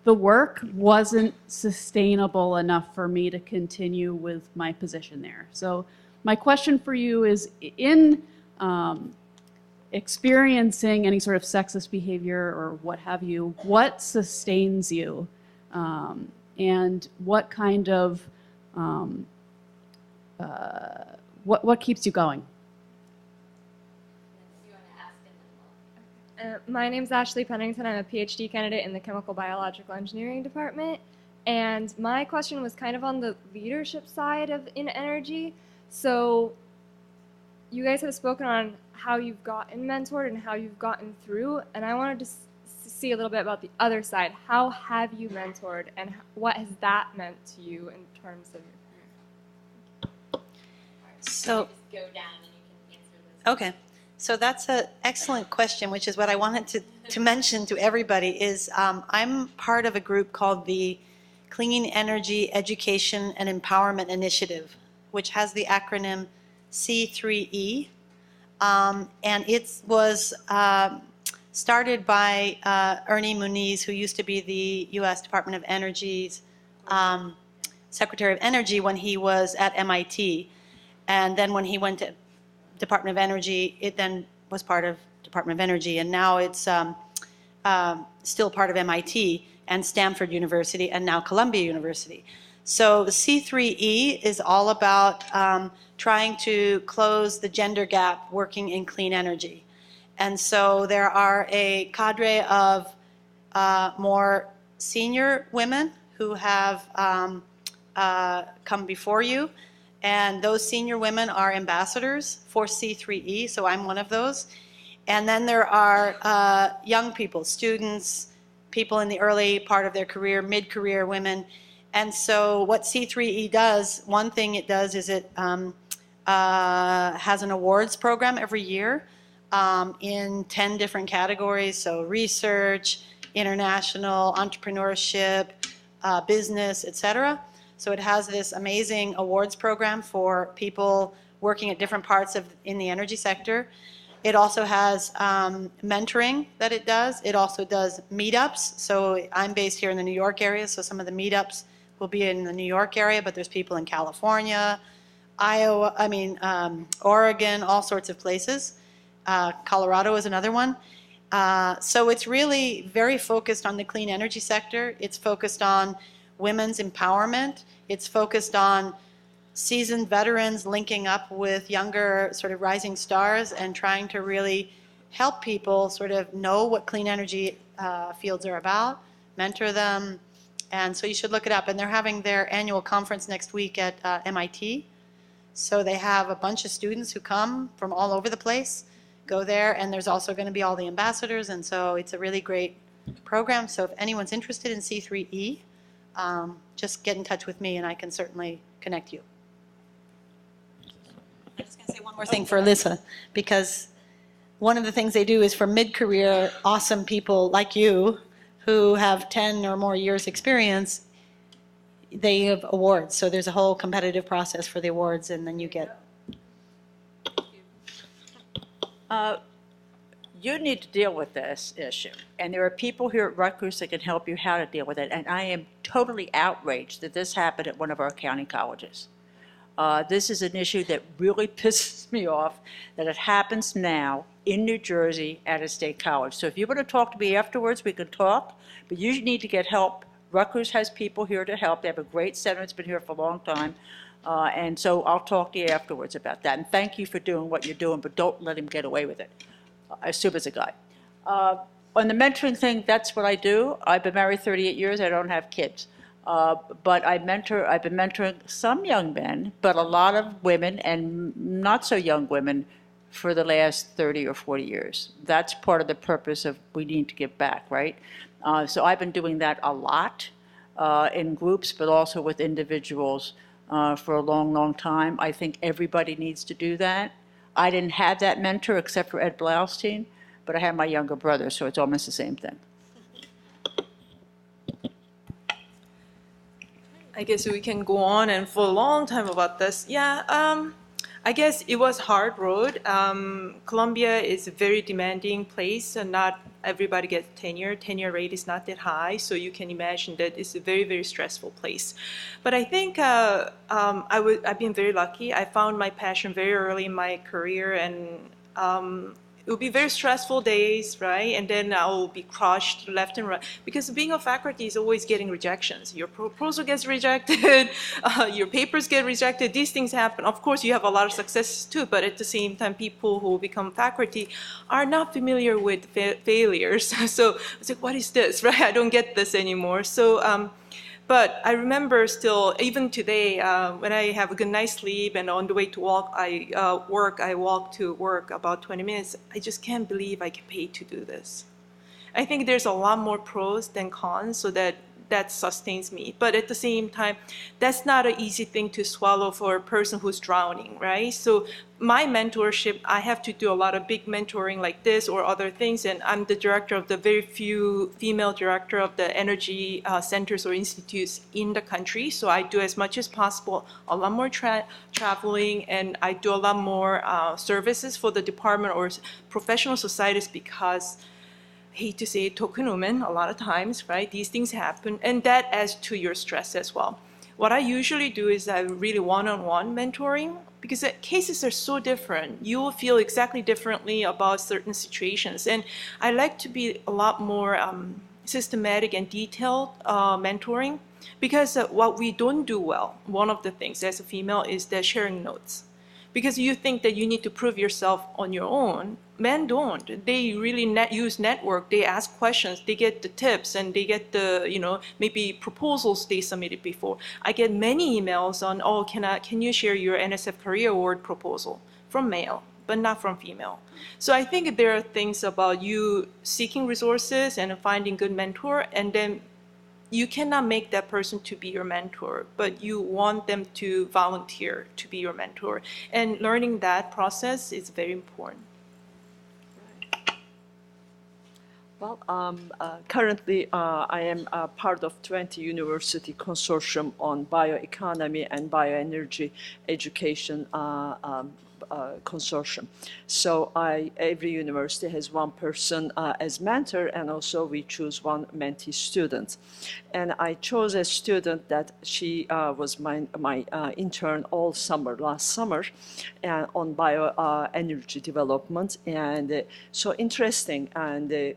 work wasn't sustainable enough for me to continue with my position there. So my question for you is, in experiencing any sort of sexist behavior or what have you, what sustains you? And what kind of, what keeps you going? My name's Ashley Pennington. I'm a PhD candidate in the Chemical Biological Engineering department. And my question was kind of on the leadership side in energy. So you guys have spoken on how you've gotten mentored and how you've gotten through, and I wanted to see a little bit about the other side. How have you mentored, and what has that meant to you in terms of your career? So, go down and you can answer this. okay. So that's an excellent question, which is what I wanted to mention to everybody is I'm part of a group called the Clean Energy Education and Empowerment Initiative, which has the acronym C3E. And it was started by Ernie Muniz, who used to be the U.S. Department of Energy's Secretary of Energy when he was at MIT. And then when he went to Department of Energy, it then was part of Department of Energy. And now it's still part of MIT and Stanford University and now Columbia University. So the C3E is all about trying to close the gender gap working in clean energy. And so there are a cadre of more senior women who have come before you. And those senior women are ambassadors for C3E, so I'm one of those. And then there are young people, students, people in the early part of their career, mid-career women. And so what C3E does, one thing it does is it has an awards program every year in 10 different categories, so research, international, entrepreneurship, business, etc. So it has this amazing awards program for people working at different parts in the energy sector. It also has mentoring that it does. It also does meetups. So I'm based here in the New York area, so some of the meetups will be in the New York area, but there's people in California, Oregon, all sorts of places. Colorado is another one. So it's really very focused on the clean energy sector. It's focused on women's empowerment. It's focused on seasoned veterans linking up with younger sort of rising stars and trying to really help people sort of know what clean energy fields are about, mentor them. And so you should look it up. And they're having their annual conference next week at MIT. So they have a bunch of students who come from all over the place, go there, and there's also going to be all the ambassadors. And so it's a really great program. So if anyone's interested in C3E, just get in touch with me and I can certainly connect you. I'm just going to say one more thing for Alisa, because one of the things they do is for mid-career awesome people like you who have 10 or more years experience, they have awards. So there's a whole competitive process for the awards, and then you get. You need to deal with this issue, and there are people here at Rutgers that can help you how to deal with it, and I am totally outraged that this happened at one of our county colleges. This is an issue that really pisses me off, that it happens now in New Jersey at a state college. So if you want to talk to me afterwards, we can talk, but you need to get help. Rutgers has people here to help. They have a great center that's been here for a long time. And so I'll talk to you afterwards about that. And thank you for doing what you're doing, but don't let him get away with it. I assume it's a guy. On the mentoring thing, that's what I do. I've been married 38 years. I don't have kids. But I've been mentoring some young men, but a lot of women and not so young women for the last 30 or 40 years. That's part of the purpose of we need to give back, right? So I've been doing that a lot in groups, but also with individuals for a long, long time. I think everybody needs to do that. I didn't have that mentor except for Ed Blaustein, but I had my younger brother, so it's almost the same thing. I guess we can go on and for a long time about this. Yeah, I guess it was hard road. Columbia is a very demanding place, and not everybody gets tenure. Tenure rate is not that high, so you can imagine that it's a very, very stressful place. But I think I've been very lucky. I found my passion very early in my career, and it will be very stressful days, right? And then I will be crushed left and right. Because being a faculty is always getting rejections. Your proposal gets rejected, your papers get rejected, these things happen. Of course, you have a lot of successes too, but at the same time, people who become faculty are not familiar with failures. So it's like, what is this, right? I don't get this anymore. So, but I remember still, even today, when I have a good night's sleep and on the way to work, I walk to work about 20 minutes. I just can't believe I get paid to do this. I think there's a lot more pros than cons, so that sustains me. But at the same time, that's not an easy thing to swallow for a person who's drowning, right? So my mentorship, I have to do a lot of big mentoring like this or other things, and I'm the director of the very few female director of the energy centers or institutes in the country. So I do as much as possible, a lot more traveling, and I do a lot more services for the department or professional societies, because I hate to say it, token women, a lot of times, right? These things happen, and that adds to your stress as well. What I usually do is I really one-on-one mentoring, because the cases are so different. You will feel exactly differently about certain situations. And I like to be a lot more systematic and detailed mentoring, because what we don't do well, one of the things as a female, is the sharing notes. Because you think that you need to prove yourself on your own. Men don't. They really use network. They ask questions. They get the tips, and they get the, maybe proposals they submitted before. I get many emails on, oh, can you share your NSF Career Award proposal from male, but not from female. So I think there are things about you seeking resources and finding good mentor, and then you cannot make that person to be your mentor, but you want them to volunteer to be your mentor. And learning that process is very important. Well, currently I am part of 20 university consortium on bioeconomy and bioenergy education consortium. So every university has one person as mentor, and also we choose one mentee student. And I chose a student that she was my intern all summer, last summer, on bioenergy development. And so interesting, and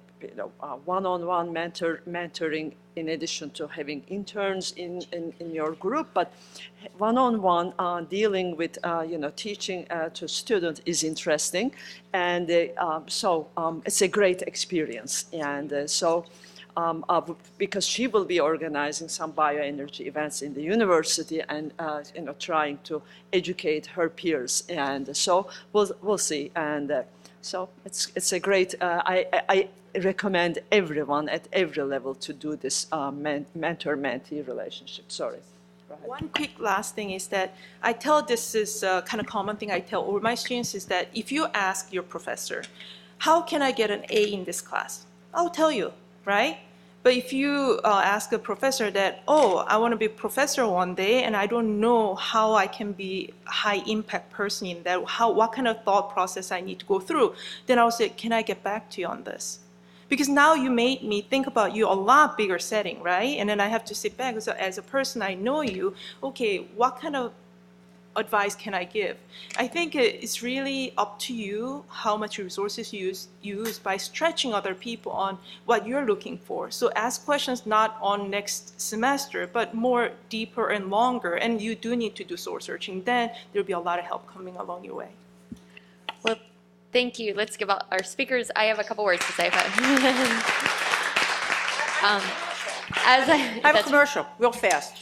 one-on-one mentoring in addition to having interns in your group, but one-on-one dealing with teaching to students is interesting, and so it's a great experience. And because she will be organizing some bioenergy events in the university and trying to educate her peers, and so we'll see. And so it's a great. I recommend everyone at every level to do this mentor-mentee relationship. Sorry. One quick last thing is that I tell, this is a kind of common thing I tell all my students, is that if you ask your professor, how can I get an A in this class? I'll tell you, right? But if you ask a professor that, oh, I want to be a professor one day and I don't know how I can be a high impact person in that, what kind of thought process I need to go through, then I'll say, can I get back to you on this? Because now you made me think about you a lot bigger setting, right? And then I have to sit back. So as a person, I know you. Okay, what kind of advice can I give? I think it's really up to you how much resources you use by stretching other people on what you're looking for. So ask questions not on next semester, but more deeper and longer. And you do need to do soul searching. Then there'll be a lot of help coming along your way. Well, thank you. Let's give our speakers. I have a couple words to say. But I have a commercial, real fast.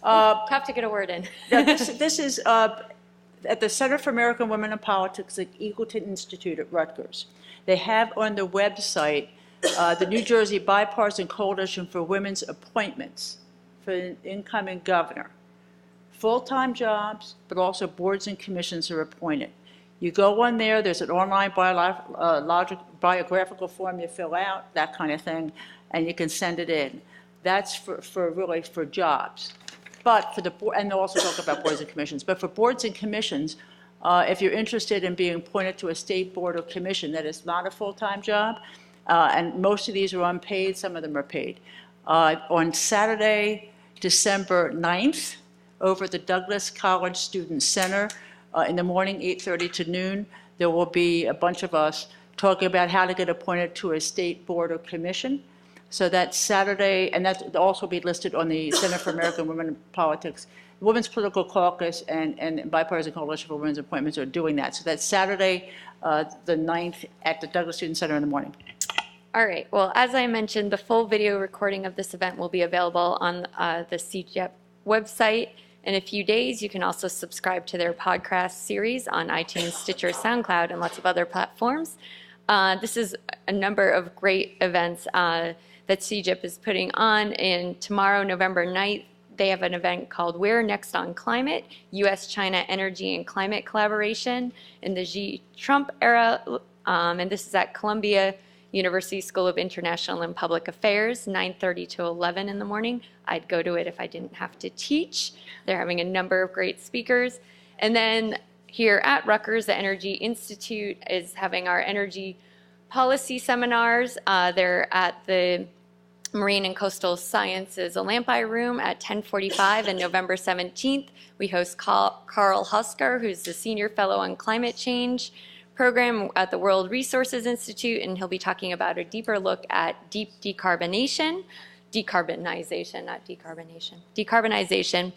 Have to get a word in. This is at the Center for American Women in Politics at Eagleton Institute at Rutgers. They have on their website the New Jersey Bipartisan Coalition for Women's Appointments for an incoming governor. Full-time jobs, but also boards and commissions are appointed. You go on there, there's an online biographical form you fill out, that kind of thing, and you can send it in. That's for really for jobs. But for the board, and they'll also talk about boards and commissions, but for boards and commissions, if you're interested in being appointed to a state board or commission that is not a full-time job, and most of these are unpaid, some of them are paid. On Saturday, December 9th, over at the Douglas College Student Center, in the morning, 8:30 to noon, there will be a bunch of us talking about how to get appointed to a state board or commission. So that's Saturday, and that will also be listed on the Center for American Women in Politics. The Women's Political Caucus and Bipartisan Coalition for Women's Appointments are doing that. So that's Saturday, the 9th, at the Douglas Student Center in the morning. All right. Well, as I mentioned, the full video recording of this event will be available on the CJEP website in a few days. You can also subscribe to their podcast series on iTunes, Stitcher, SoundCloud, and lots of other platforms. This is a number of great events that CJEP is putting on. And tomorrow, November 9th, they have an event called We're Next on Climate, U.S.-China Energy and Climate Collaboration in the Xi Trump era. And this is at Columbia University School of International and Public Affairs, 9:30 to 11 in the morning. I'd go to it if I didn't have to teach. They're having a number of great speakers. And then here at Rutgers, the Energy Institute is having our energy policy seminars. They're at the Marine and Coastal Sciences Lampi Room at 10:45, and November 17th, we host Carl Husker, who's the Senior Fellow on Climate Change program at the World Resources Institute, and he'll be talking about a deeper look at decarbonization, not decarbonization.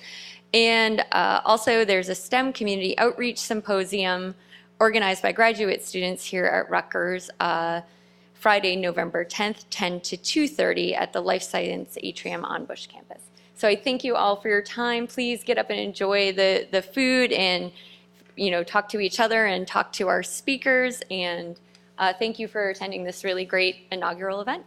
And also there's a STEM community outreach symposium organized by graduate students here at Rutgers, Friday, November 10th, 10 to 2:30 at the Life Science Atrium on Bush campus. So I thank you all for your time. Please get up and enjoy the food, and talk to each other and talk to our speakers. And thank you for attending this really great inaugural event.